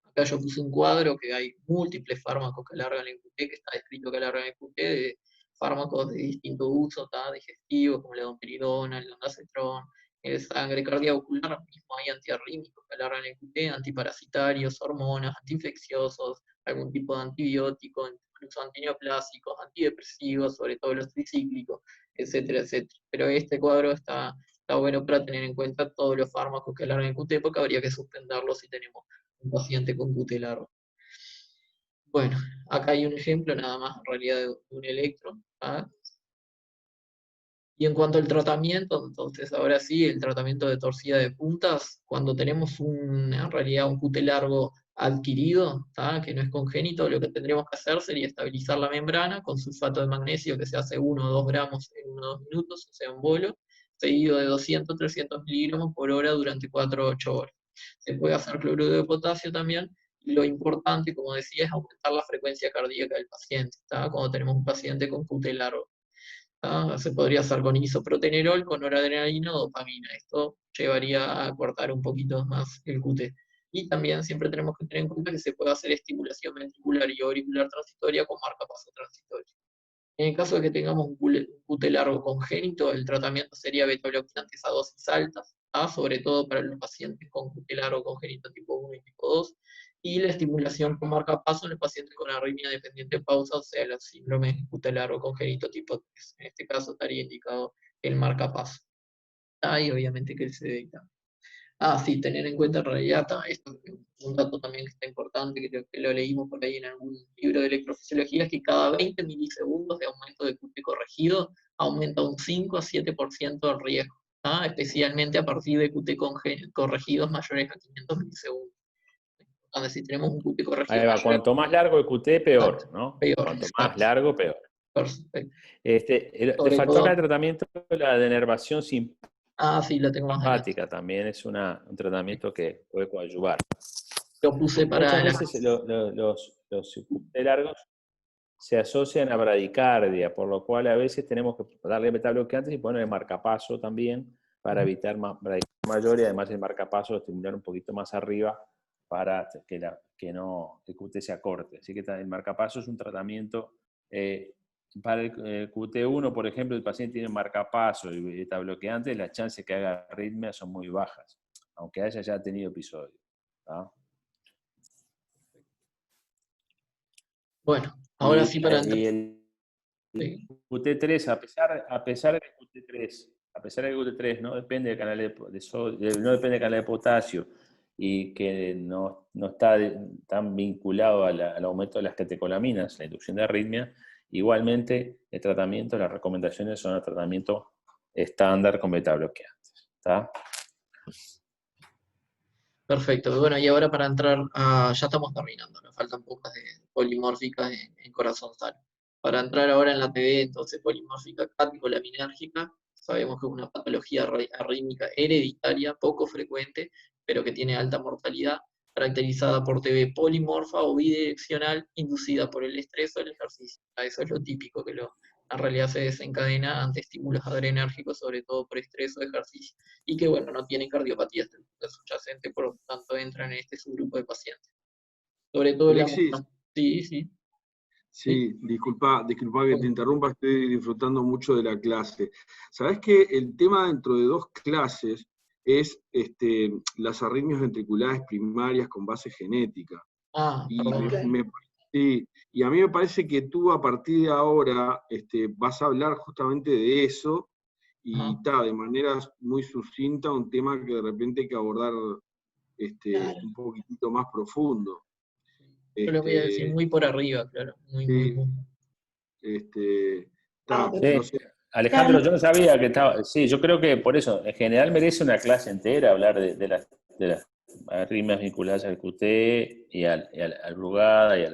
Acá yo puse un cuadro que hay múltiples fármacos que alargan el QT, que está descrito que alargan el QT, de fármacos de distinto uso, digestivos, como la domperidona, el ondansetron, el sangre cardiovascular, mismo hay antiarrítmicos que alargan el QT, antiparasitarios, hormonas, antiinfecciosos, algún tipo de antibiótico, incluso antineoplásicos, antidepresivos, sobre todo los tricíclicos, etcétera, etcétera. Pero este cuadro está bueno para tener en cuenta todos los fármacos que alargan el QT, porque habría que suspenderlos si tenemos un paciente con QT largo. Bueno, acá hay un ejemplo nada más en realidad de un electro. ¿Ah? Y en cuanto al tratamiento, entonces ahora sí, el tratamiento de torcida de puntas, cuando tenemos en realidad un QT largo adquirido, ¿tá? Que no es congénito, lo que tendríamos que hacer sería estabilizar la membrana con sulfato de magnesio que se hace 1 o 2 gramos en 1 o 2 minutos, o sea, un bolo, seguido de 200-300 miligramos por hora durante 4 o 8 horas. Se puede hacer cloruro de potasio también. Lo importante, como decía, es aumentar la frecuencia cardíaca del paciente, ¿tá? Cuando tenemos un paciente con QT largo. Se podría hacer con isoprotenerol, con noradrenalina o dopamina. Esto llevaría a cortar un poquito más el QT. Y también siempre tenemos que tener en cuenta que se puede hacer estimulación ventricular y auricular transitoria con marcapaso transitorio. En el caso de que tengamos un QT largo congénito, el tratamiento sería beta-bloqueantes a dosis altas, sobre todo para los pacientes con QT largo congénito tipo 1 y tipo 2, y la estimulación con marcapaso en los pacientes con arritmia dependiente de pausa, o sea, los síndromes QT largo congénito tipo 3. En este caso estaría indicado el marcapaso. Y obviamente que el CDI también. Sí, tener en cuenta en realidad, esto es un dato también que está importante, que lo leímos por ahí en algún libro de electrofisiología, es que cada 20 milisegundos de aumento de QT corregido aumenta un 5 a 7% el riesgo, especialmente a partir de QT corregidos mayores a 500 milisegundos. Entonces, si tenemos un QT corregido Ahí va, mayor, cuanto más largo el QT, peor, ¿no? peor, Cuanto exacto. más largo, peor. Perfecto. Le faltó acá el tratamiento de la denervación simpática. Sí, la tengo más adelante. También es un tratamiento que puede coadyuvar. Lo puse para... Muchas veces los QT largos se asocian a bradicardia, por lo cual a veces tenemos que darle beta-bloqueantes y ponerle marcapaso también para evitar bradicardia mayor, y además el marcapaso estimular un poquito más arriba para que el QT se acorte. Así que el marcapaso es un tratamiento para el QT1, por ejemplo, el paciente tiene marcapaso y beta-bloqueantes, las chances de que haga arritmia son muy bajas, aunque haya ya tenido episodio. Bueno, ahora sí para entrar. Y el QT3, a pesar del QT3, no depende del canal de sodio, no depende del canal de potasio, y que no está tan vinculado al aumento de las catecolaminas, la inducción de arritmia, igualmente el tratamiento, las recomendaciones son el tratamiento estándar con beta-bloqueantes. ¿Está? Perfecto. Bueno, y ahora para entrar, ya estamos terminando, nos faltan pocas de polimórficas en corazón sano. Para entrar ahora en la TB, entonces polimórfica catecolaminérgica, sabemos que es una patología arrítmica hereditaria, poco frecuente, pero que tiene alta mortalidad, caracterizada por TB polimorfa o bidireccional, inducida por el estrés o el ejercicio. Eso es lo típico, que en realidad se desencadena ante estímulos adrenérgicos, sobre todo por estrés o ejercicio, y que, bueno, no tiene cardiopatía subyacente, por lo tanto entran en este subgrupo de pacientes. Sobre todo Alexis, Sí, disculpa que te interrumpa, estoy disfrutando mucho de la clase. ¿Sabés que el tema dentro de 2 clases es las arritmias ventriculares primarias con base genética? Y a mí me parece que tú a partir de ahora vas a hablar justamente de eso, y de manera muy sucinta, un tema que de repente hay que abordar un poquitito más profundo. Yo lo voy a decir muy por arriba, claro. Muy. No sé. Alejandro, yo no sabía que estaba... Sí, yo creo que por eso, en general merece una clase entera hablar de las arritmias vinculadas al QT y al brugada y a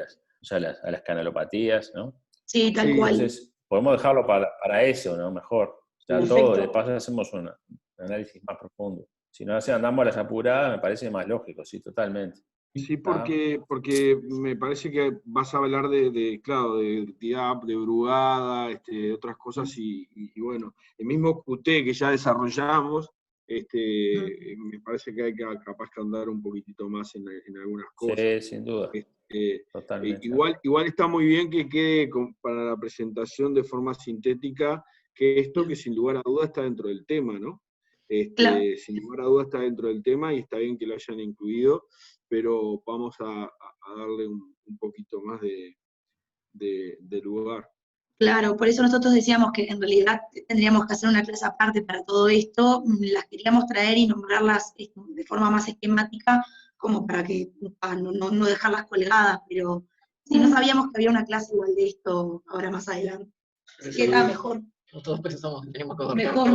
las canalopatías, ¿no? Sí, tal cual. Entonces, podemos dejarlo para eso, ¿no? Mejor. Ya todo, de paso hacemos un análisis más profundo. Si no andamos a las apuradas, me parece más lógico, sí, totalmente. Sí, porque me parece que vas a hablar de DIAP, de brugada, otras cosas, y bueno, el mismo QT que ya desarrollamos, me parece que hay que capaz que andar un poquitito más en algunas cosas. Sí, sin duda. Totalmente. Igual está muy bien que quede para la presentación de forma sintética que esto, que sin lugar a duda está dentro del tema, ¿no? Claro. Sin lugar a duda está dentro del tema, y está bien que lo hayan incluido. pero vamos a darle un poquito más de lugar. Claro, por eso nosotros decíamos que en realidad tendríamos que hacer una clase aparte para todo esto, las queríamos traer y nombrarlas de forma más esquemática, como para que no dejarlas colgadas, pero sí, no sabíamos que había una clase igual de esto ahora más adelante. Así que está mejor. Nosotros pensamos que teníamos que ver Mejor.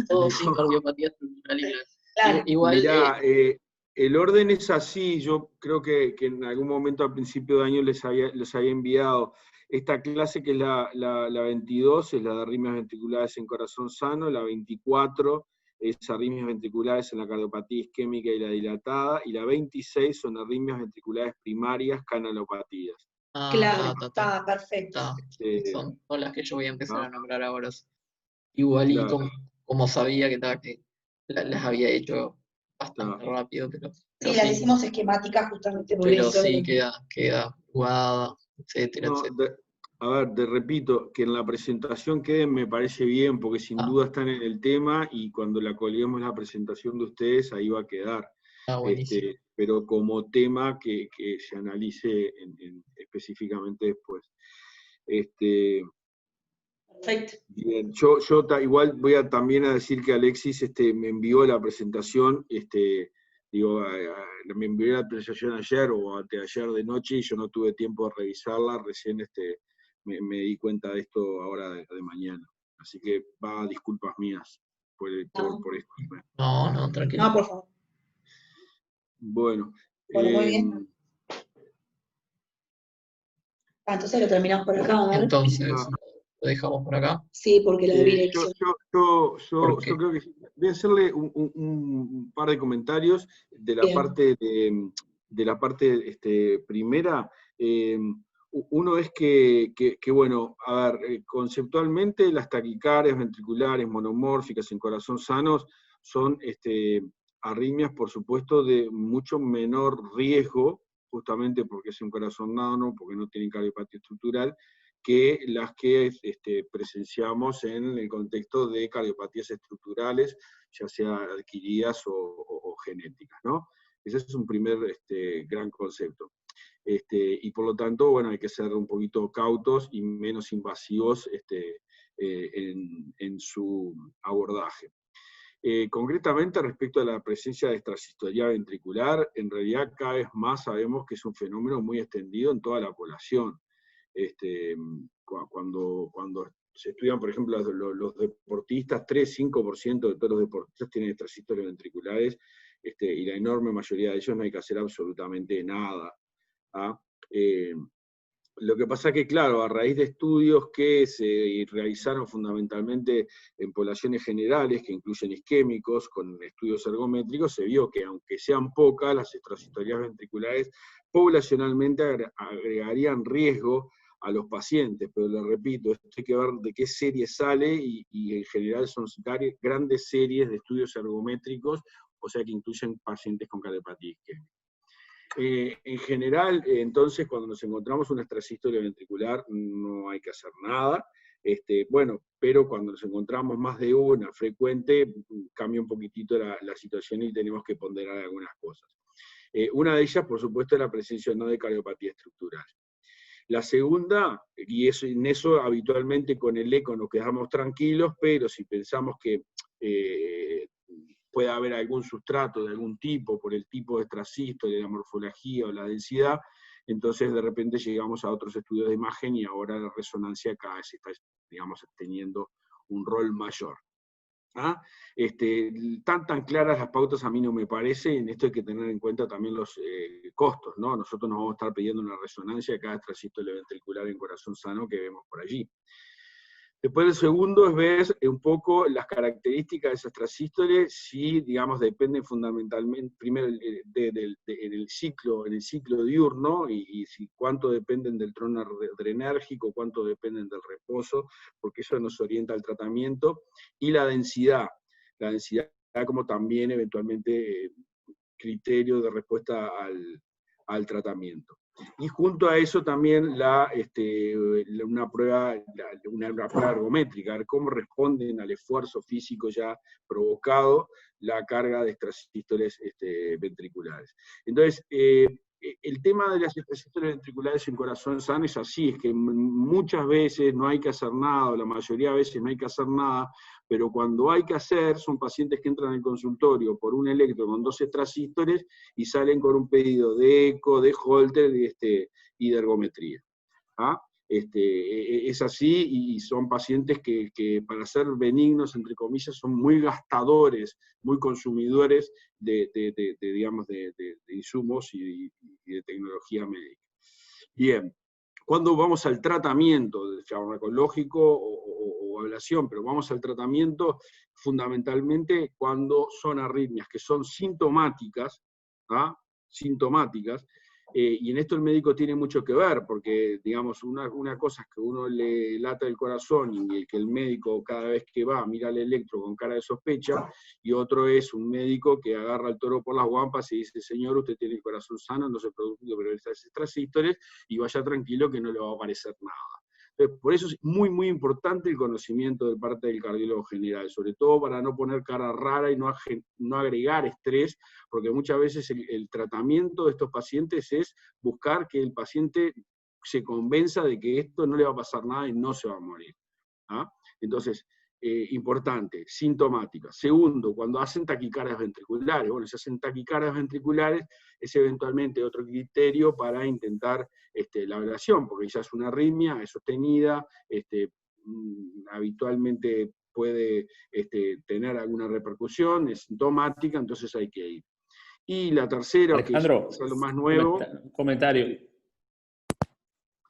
todo sin cardiopatía estructural. Claro. Igual, Mirá, el orden es así, yo creo que en algún momento al principio de año les había enviado esta clase, que es la 22, es la de arritmias ventriculares en corazón sano, la 24 es arritmias ventriculares en la cardiopatía isquémica y la dilatada, y la 26 son arritmias ventriculares primarias canalopatías. Claro, está perfecto. Son las que yo voy a empezar a nombrar ahora. Igual, claro. Y como sabía que las había hecho bastante rápido, pero sí, las hicimos esquemáticas justamente por eso. Pero sí, queda jugada, etcétera, etcétera. A ver, te repito, que en la presentación queden me parece bien, porque sin duda están en el tema, y cuando la colguemos la presentación de ustedes, ahí va a quedar. Pero como tema que se analice específicamente después. Perfecto. Bien, yo igual voy a también a decir que Alexis me envió la presentación, me envió la presentación ayer o anteayer de noche, y yo no tuve tiempo de revisarla, recién me di cuenta de esto ahora de mañana. Así que disculpas mías por esto. No, tranquilo. No, por favor. Bueno, muy bien. Entonces lo terminamos por acá, ¿vale? Entonces, ¿lo dejamos por acá? Sí, porque la dirección. Yo creo que voy a hacerle un par de comentarios de la parte primera. Uno es que bueno, a ver, conceptualmente las taquicardias ventriculares monomórficas en corazón sanos son arritmias, por supuesto, de mucho menor riesgo, justamente porque es un corazón nano, porque no tienen cardiopatía estructural, que las que presenciamos en el contexto de cardiopatías estructurales, ya sea adquiridas o genéticas, ¿no? Ese es un primer gran concepto. Y por lo tanto, bueno, hay que ser un poquito cautos y menos invasivos en su abordaje. Concretamente, respecto a la presencia de extrasistolía ventricular, en realidad cada vez más sabemos que es un fenómeno muy extendido en toda la población. Cuando se estudian, por ejemplo, los deportistas, 3-5% de todos los deportistas tienen extrasístoles ventriculares, y la enorme mayoría de ellos no hay que hacer absolutamente nada. Lo que pasa es que, claro, a raíz de estudios que se realizaron fundamentalmente en poblaciones generales, que incluyen isquémicos, con estudios ergométricos, se vio que, aunque sean pocas, las extrasistolías ventriculares poblacionalmente agregarían riesgo a los pacientes, pero les repito, esto hay que ver de qué serie sale, y en general son grandes series de estudios ergométricos, o sea que incluyen pacientes con cardiopatía isquémica. En general, entonces, cuando nos encontramos una extrasístole ventricular, no hay que hacer nada, bueno, pero cuando nos encontramos más de una frecuente, cambia un poquitito la situación y tenemos que ponderar algunas cosas. Una de ellas, por supuesto, es la presencia no de cardiopatía estructural. La segunda, y en eso habitualmente con el eco nos quedamos tranquilos, pero si pensamos que puede haber algún sustrato de algún tipo, por el tipo de extrasístole, la morfología o la densidad, entonces de repente llegamos a otros estudios de imagen, y ahora la resonancia cada vez está, digamos, teniendo un rol mayor. Tan claras las pautas a mí no me parece, en esto hay que tener en cuenta también los costos, ¿no? Nosotros nos vamos a estar pidiendo una resonancia de cada extrasístole ventricular en corazón sano que vemos por allí. Después el segundo es ver un poco las características de esas extrasístoles, si, digamos, dependen fundamentalmente, primero, en el ciclo diurno, y si cuánto dependen del trono adrenérgico, cuánto dependen del reposo, porque eso nos orienta al tratamiento, y la densidad como también eventualmente criterio de respuesta al tratamiento. Y junto a eso también una prueba ergométrica, a ver cómo responden al esfuerzo físico ya provocado la carga de extrasístoles ventriculares. Entonces, el tema de las extrasístoles ventriculares en corazón sano es así, es que muchas veces no hay que hacer nada, o la mayoría de veces no hay que hacer nada, pero cuando hay que hacer, son pacientes que entran al consultorio por un electro con 2 extrasístoles y salen con un pedido de eco, de Holter y de ergometría. ¿Ah? Es así, y son pacientes que para ser benignos, entre comillas, son muy gastadores, muy consumidores digamos, de insumos y de tecnología médica. Bien, cuando vamos al tratamiento farmacológico o ablación, pero vamos al tratamiento fundamentalmente cuando son arritmias que son sintomáticas, ¿ah? Sintomáticas, y en esto el médico tiene mucho que ver, porque, digamos, una cosa es que uno le lata el corazón y que el médico cada vez que va mira el electro con cara de sospecha, y otro es un médico que agarra al toro por las guampas y dice, señor, usted tiene el corazón sano, no se produce extrasístoles, y vaya tranquilo que no le va a aparecer nada. Entonces, por eso es muy, muy importante el conocimiento de parte del cardiólogo general, sobre todo para no poner cara rara y no agregar estrés, porque muchas veces el tratamiento de estos pacientes es buscar que el paciente se convenza de que esto no le va a pasar nada y no se va a morir. ¿Ah? Entonces, importante, sintomática. Segundo, cuando hacen taquicardias ventriculares. Bueno, si hacen taquicardias ventriculares, es eventualmente otro criterio para intentar la ablación, porque ya es una arritmia, es sostenida, habitualmente puede tener alguna repercusión, es sintomática, entonces hay que ir. Y la tercera, Alejandro, que es lo más nuevo. Un comentario.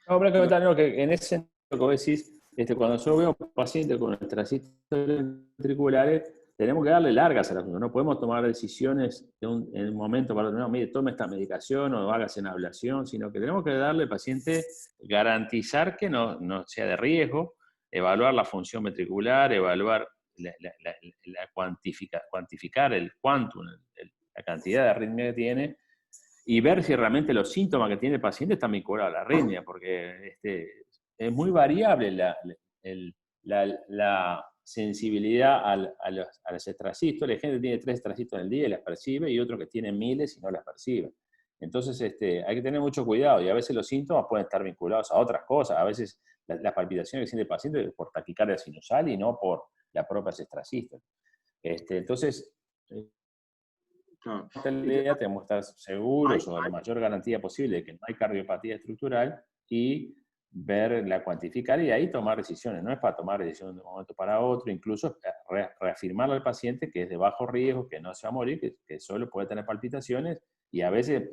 No, un comentario que en ese sentido que vos decís, cuando yo veo pacientes con extrasístoles ventriculares, tenemos que darle largas a la cosa. No podemos tomar decisiones en un momento para no, mire, tome esta medicación o hágase una ablación, sino que tenemos que darle al paciente, garantizar que no sea de riesgo, evaluar la función ventricular, evaluar cuantificar el quantum, la cantidad de arritmia que tiene, y ver si realmente los síntomas que tiene el paciente están vinculados a la arritmia, porque es muy variable la sensibilidad a los extrasístoles. Hay gente que tiene 3 extrasístoles al día y las percibe, y otro que tiene miles y no las percibe. Entonces hay que tener mucho cuidado, y a veces los síntomas pueden estar vinculados a otras cosas. A veces la palpitación que siente el paciente es por taquicardia sinusal y no por la propia extrasístole. Entonces, esta idea tenemos que estar seguros o la mayor garantía posible de que no hay cardiopatía estructural, y cuantificar y ahí tomar decisiones. No es para tomar decisiones de un momento para otro, incluso reafirmarle al paciente que es de bajo riesgo, que no se va a morir, que solo puede tener palpitaciones, y a veces,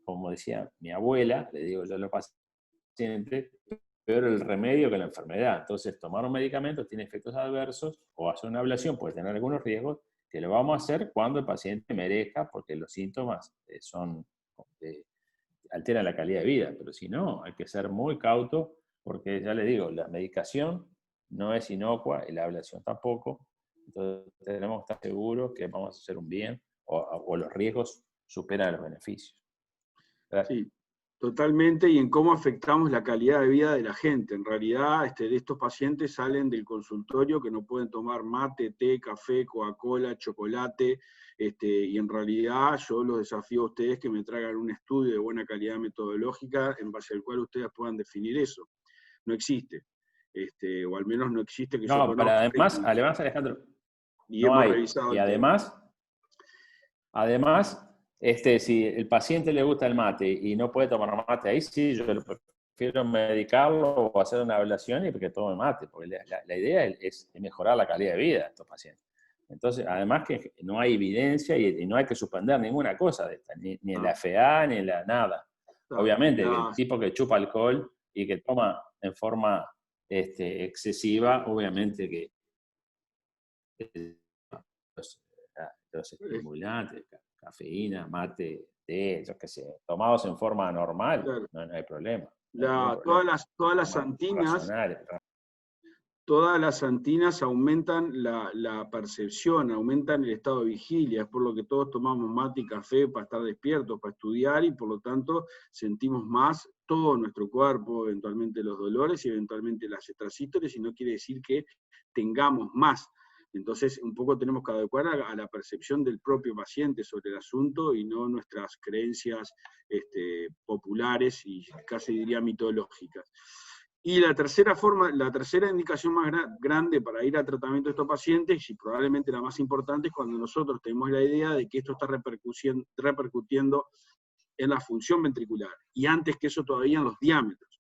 como decía mi abuela, le digo yo a los pacientes, peor el remedio que la enfermedad. Entonces, tomar un medicamento tiene efectos adversos, o hacer una ablación puede tener algunos riesgos, que lo vamos a hacer cuando el paciente merezca, porque los síntomas alteran la calidad de vida. Pero si no, hay que ser muy cauto, porque ya le digo, la medicación no es inocua y la ablación tampoco. Entonces tenemos que estar seguros que vamos a hacer un bien, o los riesgos superan los beneficios. Gracias. Sí, totalmente, y en cómo afectamos la calidad de vida de la gente. En realidad, de estos pacientes salen del consultorio que no pueden tomar mate, té, café, Coca-Cola, chocolate, y en realidad yo los desafío a ustedes que me traigan un estudio de buena calidad metodológica en base al cual ustedes puedan definir eso. No existe, o al menos no existe que yo conozca. Pero además, Alejandro, y no hemos hay. revisado Y además, si el paciente le gusta el mate y no puede tomar mate, ahí sí yo prefiero medicarlo o hacer una ablación y que tome mate, porque la idea es mejorar la calidad de vida de estos pacientes. Entonces, además que no hay evidencia y no hay que suspender ninguna cosa de esta, ni en la FA, ni en la nada. Obviamente, el tipo que chupa alcohol y que toma en forma excesiva, obviamente que los estimulantes, cafeína, mate, té, yo qué sé, tomados en forma normal, claro, no hay problema. Todas las antinas, todas las antinas aumentan la percepción, aumentan el estado de vigilia, es por lo que todos tomamos mate y café para estar despiertos, para estudiar, y por lo tanto sentimos más todo nuestro cuerpo, eventualmente los dolores y eventualmente las extrasístoles, y no quiere decir que tengamos más. Entonces, un poco tenemos que adecuar a la percepción del propio paciente sobre el asunto y no nuestras creencias populares y casi diría mitológicas. Y la tercera indicación más grande para ir a tratamiento de estos pacientes, y probablemente la más importante, es cuando nosotros tenemos la idea de que esto está repercutiendo en la función ventricular, y antes que eso todavía en los diámetros.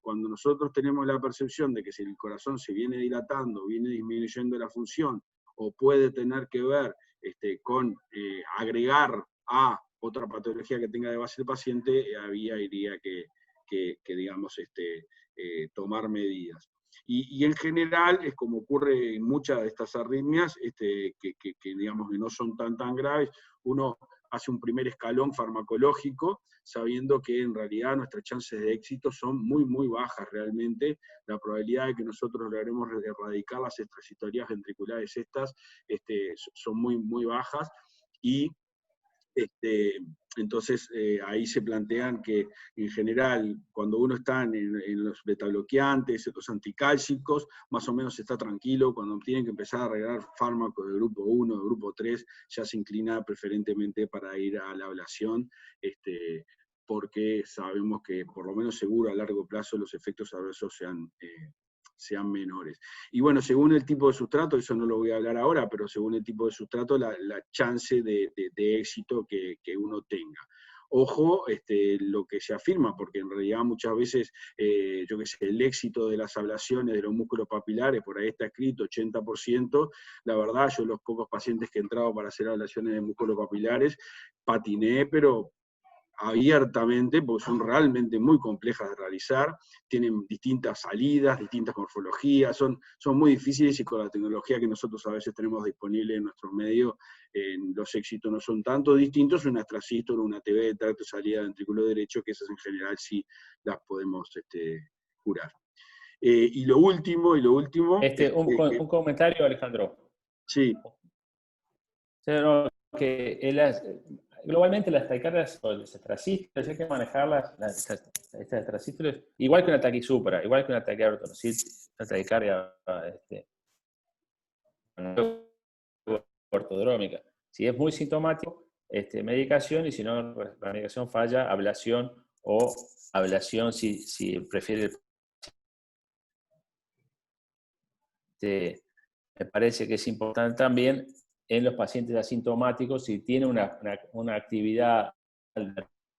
Cuando nosotros tenemos la percepción de que si el corazón se viene dilatando, viene disminuyendo la función, o puede tener que ver con agregar a otra patología que tenga de base el paciente, iría que digamos, tomar medidas. Y en general, es como ocurre en muchas de estas arritmias, que digamos que no son tan graves, uno hace un primer escalón farmacológico, sabiendo que en realidad nuestras chances de éxito son muy bajas realmente. La probabilidad de que nosotros logremos erradicar las extrasistorias ventriculares estas son muy bajas, y entonces ahí se plantean que en general cuando uno está en los betabloqueantes, los anticálcicos, más o menos está tranquilo. Cuando tienen que empezar a agregar fármacos de grupo 1, de grupo 3, ya se inclina preferentemente para ir a la ablación, porque sabemos que por lo menos seguro a largo plazo los efectos adversos sean menores. Y bueno, según el tipo de sustrato, eso no lo voy a hablar ahora, pero según el tipo de sustrato, la chance de éxito que uno tenga. Ojo lo que se afirma, porque en realidad muchas veces, yo qué sé, el éxito de las ablaciones de los músculos papilares, por ahí está escrito 80%, la verdad, yo los pocos pacientes que he entrado para hacer ablaciones de músculos papilares, patiné, pero abiertamente, porque son realmente muy complejas de realizar, tienen distintas salidas, distintas morfologías, son muy difíciles, y con la tecnología que nosotros a veces tenemos disponible en nuestros medios, los éxitos no son tanto distintos. Una extrasístole, una TV de tracto de salida de ventrículo derecho, que esas en general sí las podemos curar. Y lo último... un comentario, Alejandro. Sí. Globalmente las taquicardias o las extrasístoles hay que manejarlas, estas extrasístoles, igual que una taquisupra, igual que una taquicardia ortodrómica. Si es muy sintomático, medicación, y si no, la medicación falla, ablación, o ablación si prefiere. Me parece que es importante también en los pacientes asintomáticos, si tiene una actividad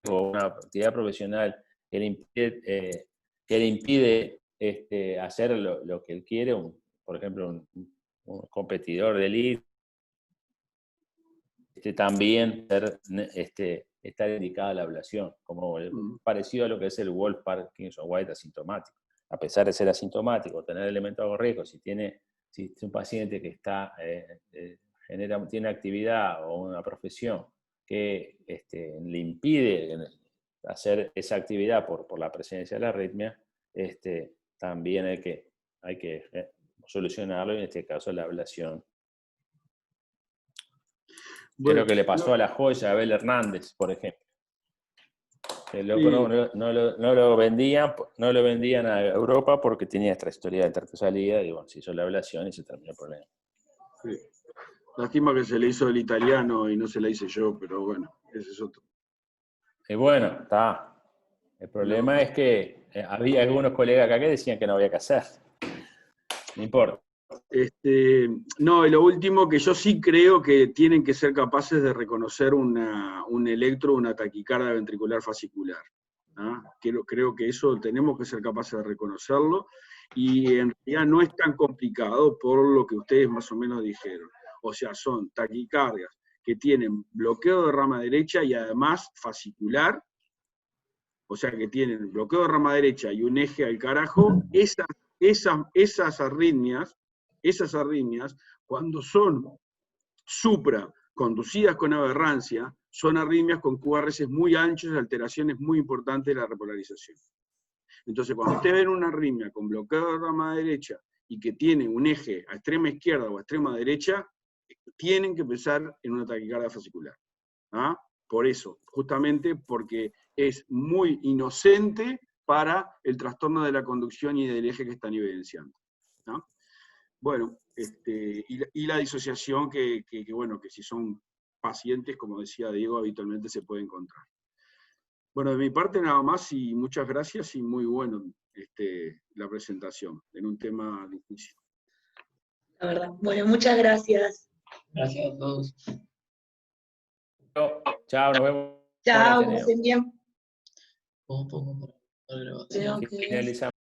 o una actividad profesional que le impide hacer lo que él quiere, por ejemplo, un competidor de elite, también estar indicada la ablación, como parecido a lo que es el Wolf Parkinson White asintomático. A pesar de ser asintomático, tener elementos de riesgo, si es un paciente que tiene actividad o una profesión que le impide hacer esa actividad por la presencia de la arritmia, también hay que solucionarlo, y en este caso la ablación. Bueno, creo que le pasó a la joya, a Abel Hernández, por ejemplo. El loco no lo vendían a Europa porque tenía esta historia de tracto de salida, y bueno, se hizo la ablación y se terminó el problema. Sí. Lástima que se le hizo el italiano y no se la hice yo, pero bueno, ese es otro. Y bueno, está. El problema es que había algunos colegas acá que decían que no había que hacer. No importa. No, y lo último, que yo sí creo que tienen que ser capaces de reconocer un electro, una taquicardia ventricular fascicular. Creo que eso tenemos que ser capaces de reconocerlo, y en realidad no es tan complicado por lo que ustedes más o menos dijeron. O sea, son taquicardias que tienen bloqueo de rama derecha y además fascicular, o sea que tienen bloqueo de rama derecha y un eje al carajo. Esas arritmias, cuando son supraconducidas con aberrancia, son arritmias con QRS muy anchos y alteraciones muy importantes de la repolarización. Entonces, cuando ustedes ven una arritmia con bloqueo de rama derecha y que tiene un eje a extrema izquierda o a extrema derecha, tienen que pensar en una taquicardia fascicular. ¿Ah? Por eso, justamente porque es muy inocente para el trastorno de la conducción y del eje que están evidenciando. ¿No? Bueno, y la disociación bueno, que si son pacientes, como decía Diego, habitualmente se puede encontrar. Bueno, de mi parte nada más, y muchas gracias, y muy bueno la presentación, en un tema difícil. La verdad. Bueno, muchas gracias. Gracias a todos. Chao, nos vemos. Chao, que Ateneo. estén bien. Un poco para la grabación. Creo que Finalizamos.